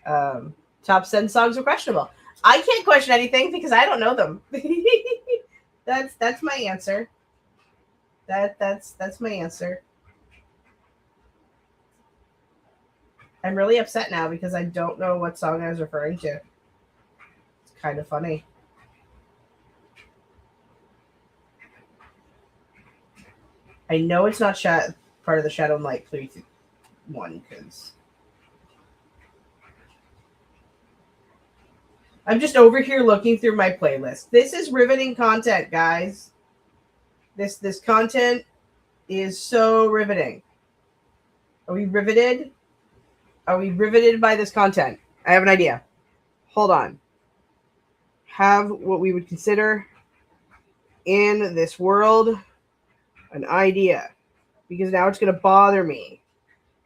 Top 10 songs are questionable. I can't question anything because I don't know them. That's my answer. That's my answer. I'm really upset now because I don't know what song I was referring to. It's kind of funny. I know it's not part of the Shadow and Light playthrough one because I'm just over here looking through my playlist. This is riveting content, guys. This content is so riveting. Are we riveted? Are we riveted by this content? I have an idea. Hold on. Have what we would consider in this world an idea. Because now it's going to bother me.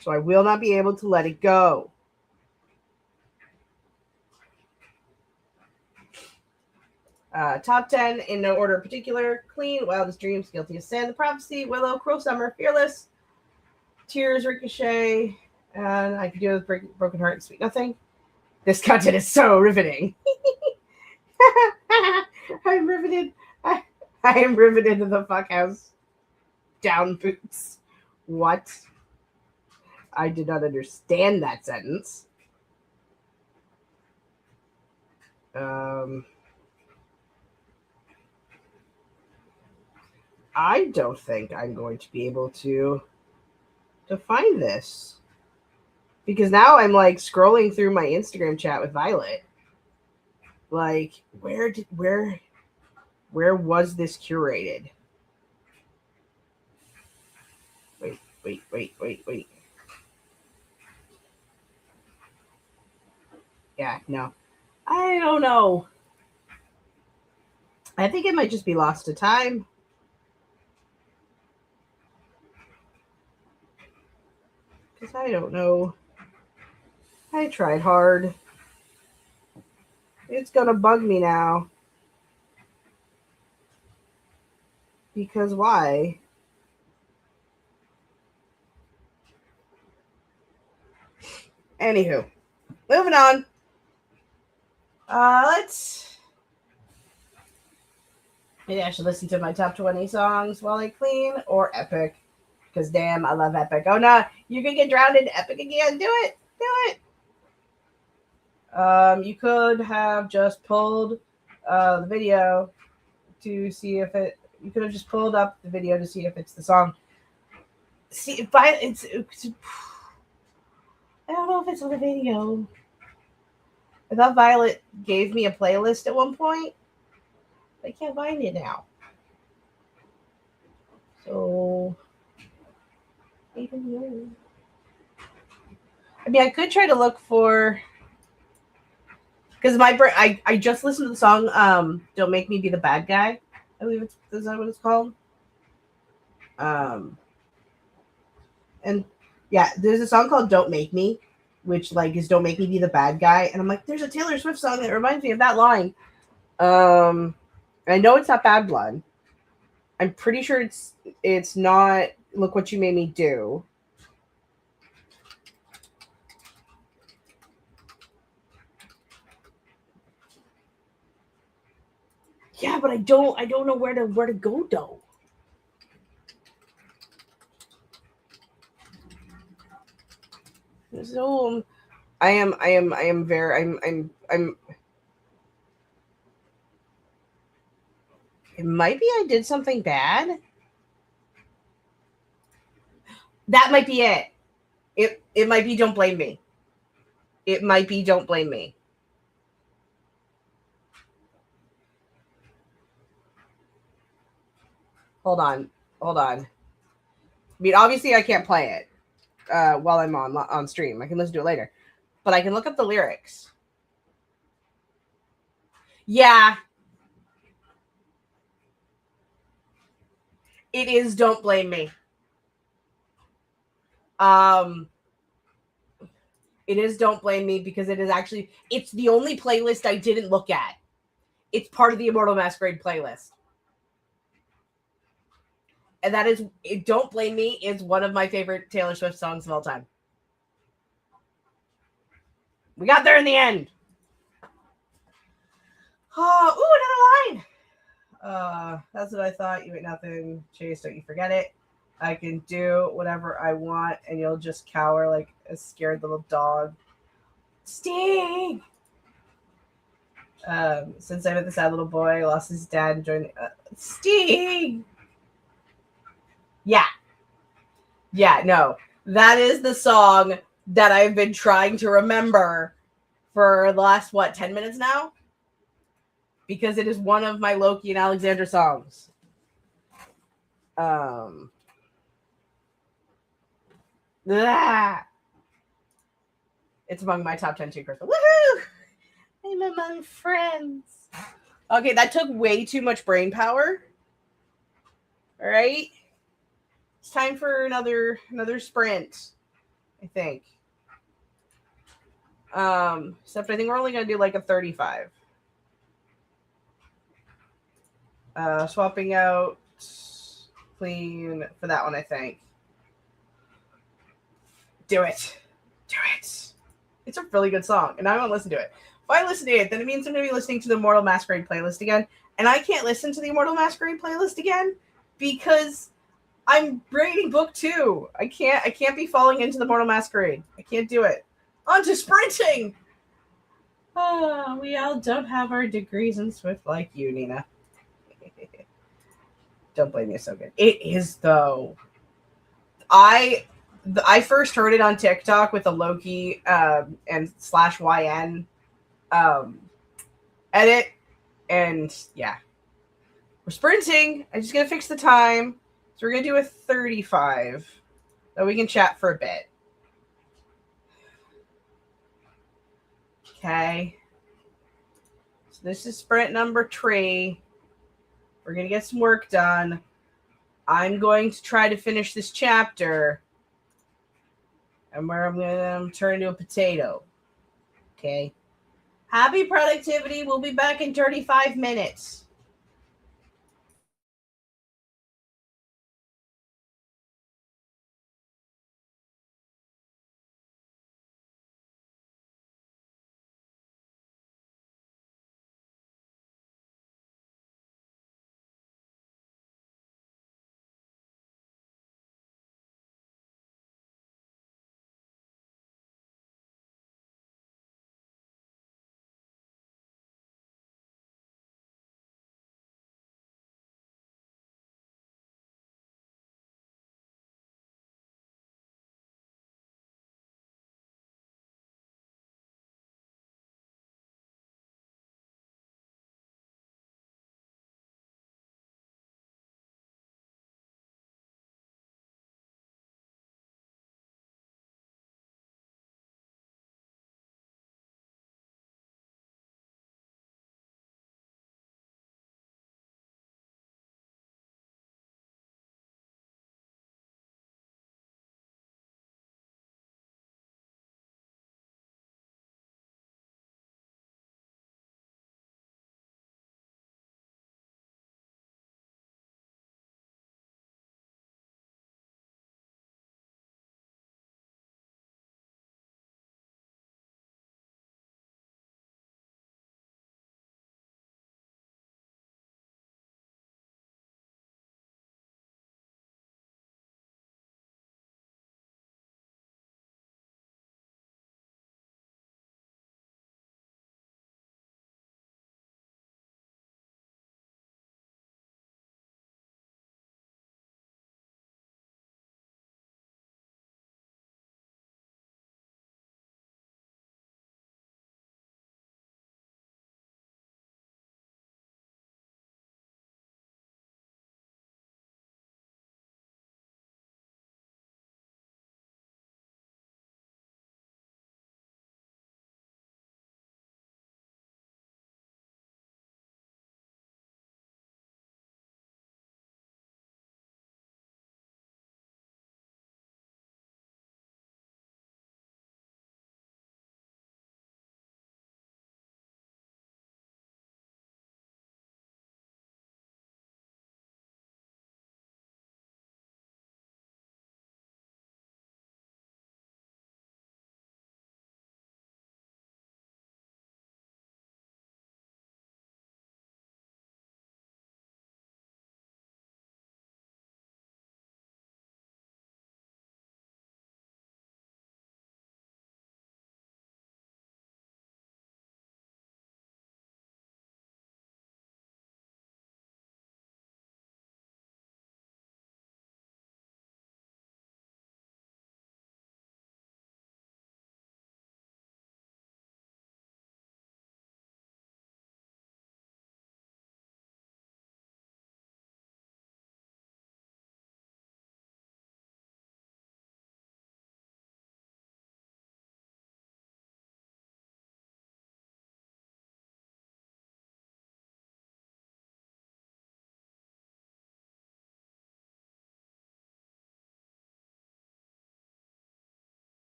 So I will not be able to let it go. Top 10 in no order in particular. Clean, Wildest Dreams, Guilty of Sin, The Prophecy, Willow, Cruel Summer, Fearless, Tears, Ricochet, and I Could Do It with Broken Heart and Sweet Nothing. This content is so riveting. I'm riveted. I am riveted to the fuck house. Down boots. What? I did not understand that sentence. I don't think I'm going to be able to find this. Because now I'm like scrolling through my Instagram chat with Violet. Like, where was this curated? Wait. Yeah, no. I don't know. I think it might just be lost to time. Because I don't know. I tried hard. It's gonna bug me now. Because why? Anywho, moving on. Let's. Maybe I should listen to my top 20 songs while I clean or Epic. Because damn, I love Epic. Oh no, you can get drowned in Epic again. Do it. You could have just pulled the video to see if it. You could have just pulled up the video to see if it's the song. See, if it's I don't know if it's on the video. I thought Violet gave me a playlist at one point. I can't find it now. So I don't know. I mean, I could try to look for. Because I just listened to the song "Don't Make Me Be the Bad Guy." I believe is that what it's called? And yeah, there's a song called "Don't Make Me," which like is "Don't Make Me Be the Bad Guy," and I'm like, there's a Taylor Swift song that reminds me of that line. I know it's not Bad Blood. I'm pretty sure it's not "Look What You Made Me Do." Yeah, but I don't know where to go though. So I am very I'm it might be I did something bad. That might be it. It might be Don't Blame Me. It might be Don't Blame Me. Hold on. I mean, obviously I can't play it while I'm on stream. I can listen to it later. But I can look up the lyrics. Yeah. It is Don't Blame Me. It is Don't Blame Me because it's the only playlist I didn't look at. It's part of the Immortal Masquerade playlist. And that is Don't Blame Me is one of my favorite Taylor Swift songs of all time. We got there in the end. Oh, another line. That's what I thought. You ain't nothing. Chase, don't you forget it. I can do whatever I want, and you'll just cower like a scared little dog. Sting! Since I met the sad little boy, lost his dad and joined. Sting! Yeah. Yeah, no. That is the song that I've been trying to remember for the last, what, 10 minutes now? Because it is one of my Loki and Alexandra songs. Um. Ah, it's among my top 10 too, Crystal. Woohoo! I'm among friends. Okay, that took way too much brain power. All right. It's time for another sprint, I think. Except I think we're only gonna do like a 35. Swapping out clean for that one, I think. Do it. Do it. It's a really good song, and I want to listen to it. If I listen to it, then it means I'm going to be listening to the Immortal Masquerade playlist again, and I can't listen to the Immortal Masquerade playlist again because I'm reading book 2. I can't be falling into the Immortal Masquerade. I can't do it. On to sprinting! Oh, we all don't have our degrees in Swift like you, Nina. Don't blame me, so good. It is, though. I first heard it on TikTok with a Loki and slash YN um, edit, and yeah, we're sprinting. I just gotta fix the time, so we're gonna do a 35. So we can chat for a bit. Okay. So this is sprint number 3. We're gonna get some work done. I'm going to try to finish this chapter, and where I'm gonna turn into a potato. Okay. Happy productivity. We'll be back in 35 minutes.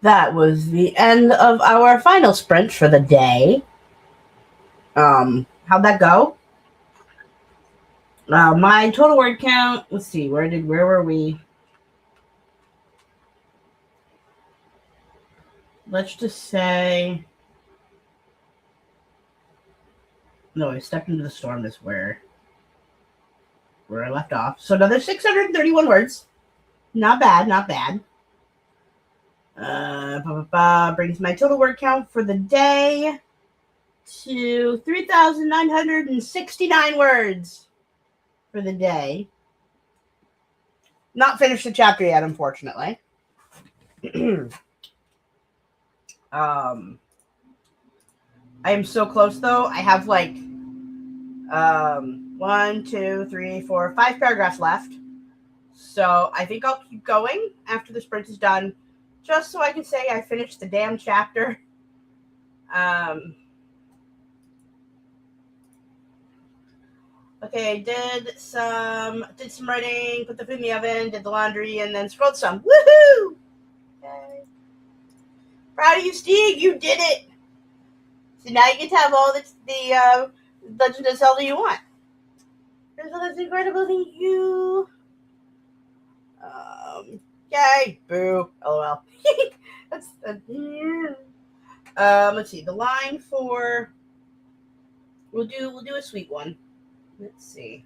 that was the end of our final sprint for the day. How'd that go? My total word count. Let's see. Where were we? Let's just say. No, I stepped into the storm. Is where I left off. So another 631 words. Not bad. Not bad. Brings my total word count for the day to 3,969 words for the day. Not finished the chapter yet, unfortunately. I am so close though. I have like 1, 2, 3, 4, 5 paragraphs left. So I think I'll keep going after the sprint is done, just so I can say I finished the damn chapter. Okay, did some writing, put the food in the oven, did the laundry, and then scrolled some. Woohoo! Okay. Proud of you, Steve. You did it. So now you get to have all the Legend of Zelda you want. That's incredible. Thank you. Yay. Boo. LOL. That's let's see. The line for we'll do a sweet one. Let's see.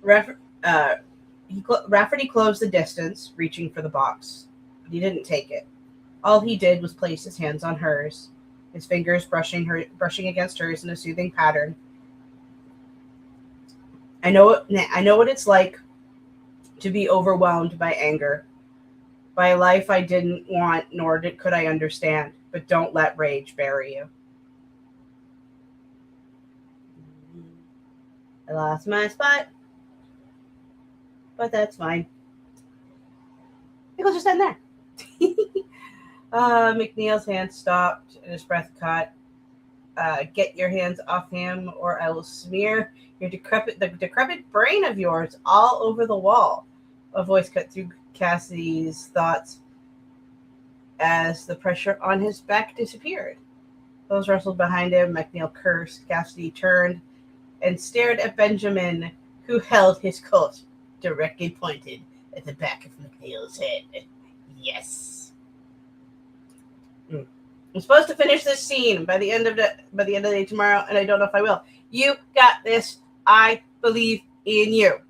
Rafferty closed the distance, reaching for the box, but he didn't take it. All he did was place his hands on hers, his fingers brushing against hers in a soothing pattern. I know what it's like to be overwhelmed by anger, by a life I didn't want, nor could I understand. But don't let rage bury you. I lost my spot, but that's fine. I think I'll just end there. McNeil's hand stopped and his breath caught. Get your hands off him, or I will smear the decrepit brain of yours all over the wall. A voice cut through Cassidy's thoughts as the pressure on his back disappeared. Those rustled behind him. McNeil cursed. Cassidy turned and stared at Benjamin, who held his Colt directly pointed at the back of McNeil's head. Yes. I'm supposed to finish this scene by the end of the day tomorrow, and I don't know if I will. You got this. I believe in you.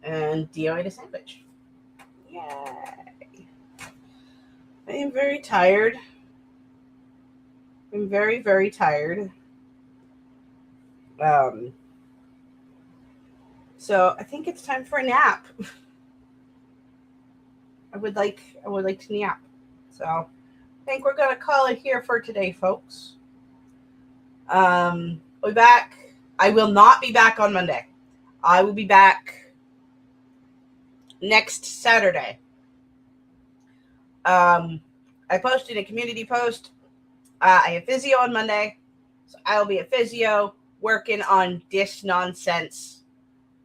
And Dio ate a sandwich. Yay. I am very tired. I'm very, very tired. So I think it's time for a nap. I would like to nap. So I think we're gonna call it here for today, folks. We'll be back. I will not be back on Monday. I will be back next Saturday. I posted a community post. I have physio on Monday, so I'll be at physio working on this nonsense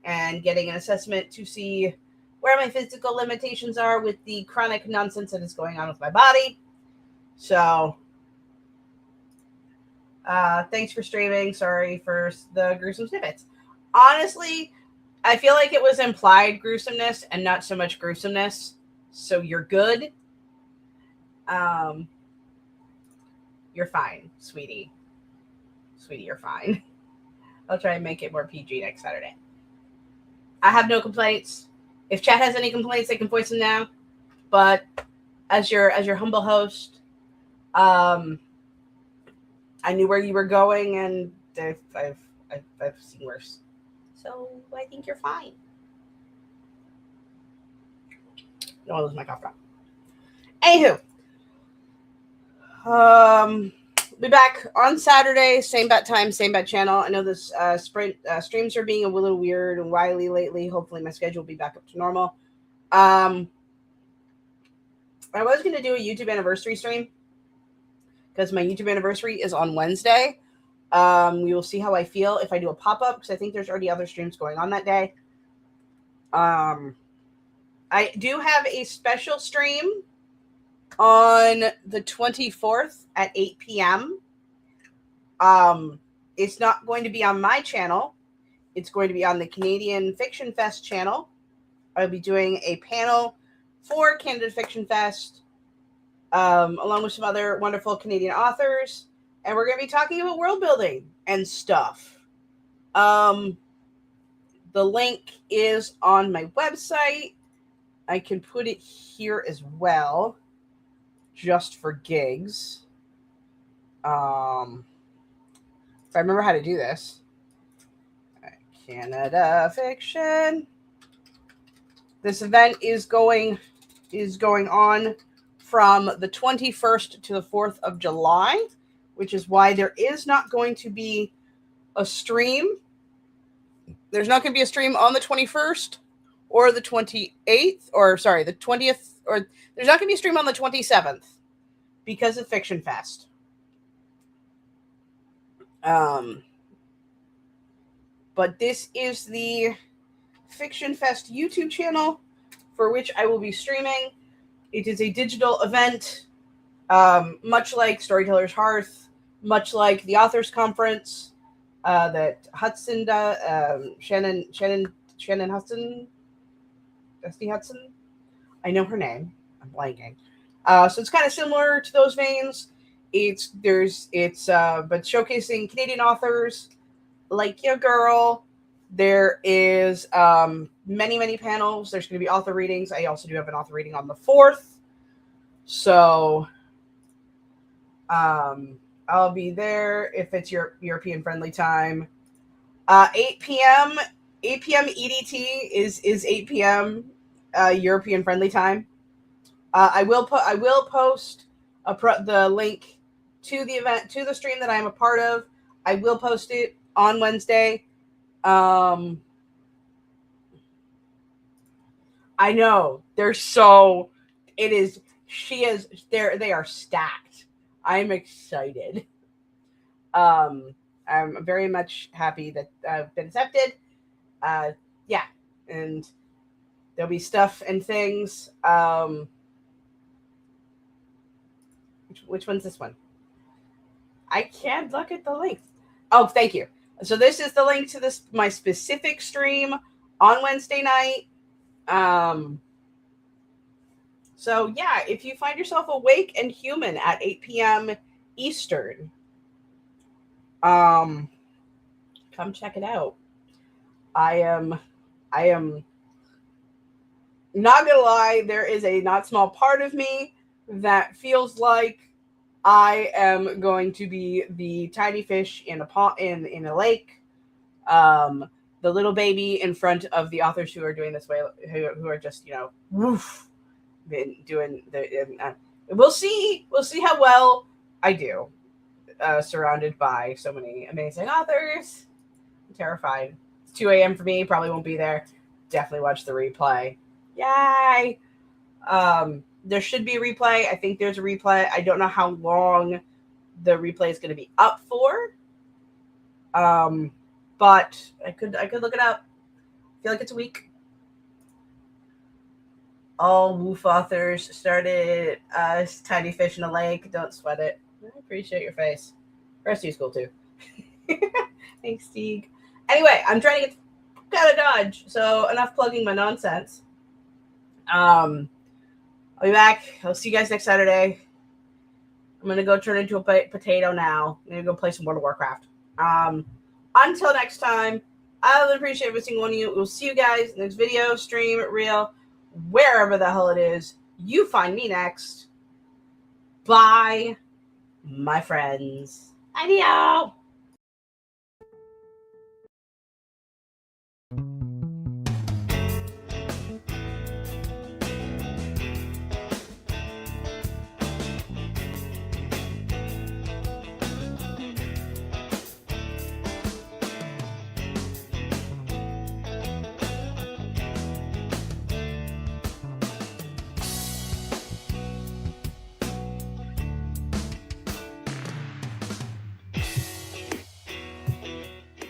and getting an assessment to see where my physical limitations are with the chronic nonsense that is going on with my body. So, thanks for streaming. Sorry for the gruesome snippets. Honestly, I feel like it was implied gruesomeness and not so much gruesomeness. So you're good. You're fine, sweetie. Sweetie, you're fine. I'll try and make it more PG next Saturday. I have no complaints. If chat has any complaints, they can voice them now. But as your humble host, I knew where you were going, and I've seen worse. So I think you're fine. Don't want to lose my cough drop. Anywho, be back on Saturday, same bat time, same bat channel. I know this streams are being a little weird and wily lately. Hopefully my schedule will be back up to normal. I was going to do a YouTube anniversary stream because my YouTube anniversary is on Wednesday. We will see how I feel if I do a pop-up, because I think there's already other streams going on that day. I do have a special stream on the 24th at 8 p.m. It's not going to be on my channel. It's going to be on the Canadian Fiction Fest channel. I'll be doing a panel for Canada Fiction Fest, along with some other wonderful Canadian authors. And we're going to be talking about world building and stuff. The link is on my website. I can put it here as well, just for gigs. If I remember how to do this. Canada Fiction. This event is going on from the 21st to the 4th of July, which is why there is not going to be a stream. There's not going to be a stream on the 21st or the 28th, or sorry, the 20th, or there's not going to be a stream on the 27th because of Fiction Fest. But this is the Fiction Fest YouTube channel for which I will be streaming. It is a digital event, much like Storyteller's Hearth, much like the Authors Conference that Hudson does, Shannon Hudson, Dusty Hudson. I know her name. I'm blanking. So it's kind of similar to those veins. It's but showcasing Canadian authors like your girl. There is many panels. There's going to be author readings. I also do have an author reading on the 4th. So I'll be there if it's your European friendly time. 8 p.m. EDT is 8 p.m. European friendly time. I will post the link to the event, to the stream that I'm a part of. I will post it on Wednesday. I know they are stacked. I'm excited. I'm very much happy that I've been accepted. Yeah, and there'll be stuff and things. Which one's this one? I can't look at the link. Oh, thank you. So this is the link to my specific stream on Wednesday night. So yeah, if you find yourself awake and human at 8 p.m. Eastern, come check it out. I am not gonna lie, there is a not small part of me that feels like I am going to be the tiny fish in a pond, in a lake, the little baby in front of the authors who are doing this way, who are just, woof, been doing the. We'll see how well I do, surrounded by so many amazing authors. I'm terrified. It's 2 a.m. for me. Probably won't be there. Definitely watch the replay. Yay! There should be a replay. I think there's a replay. I don't know how long the replay is going to be up for. But I could look it up. I feel like it's a week. All Woof authors started Tiny Fish in a Lake. Don't sweat it. I appreciate your face. Rest of you school too. Thanks, Teague. Anyway, I'm trying to get out of Dodge, so enough plugging my nonsense. I'll be back. I'll see you guys next Saturday. I'm gonna go turn into a potato now. I'm gonna go play some World of Warcraft. Until next time, I really appreciate every single one of you. We'll see you guys next video, stream, reel, wherever the hell it is you find me next. Bye, my friends. Adios.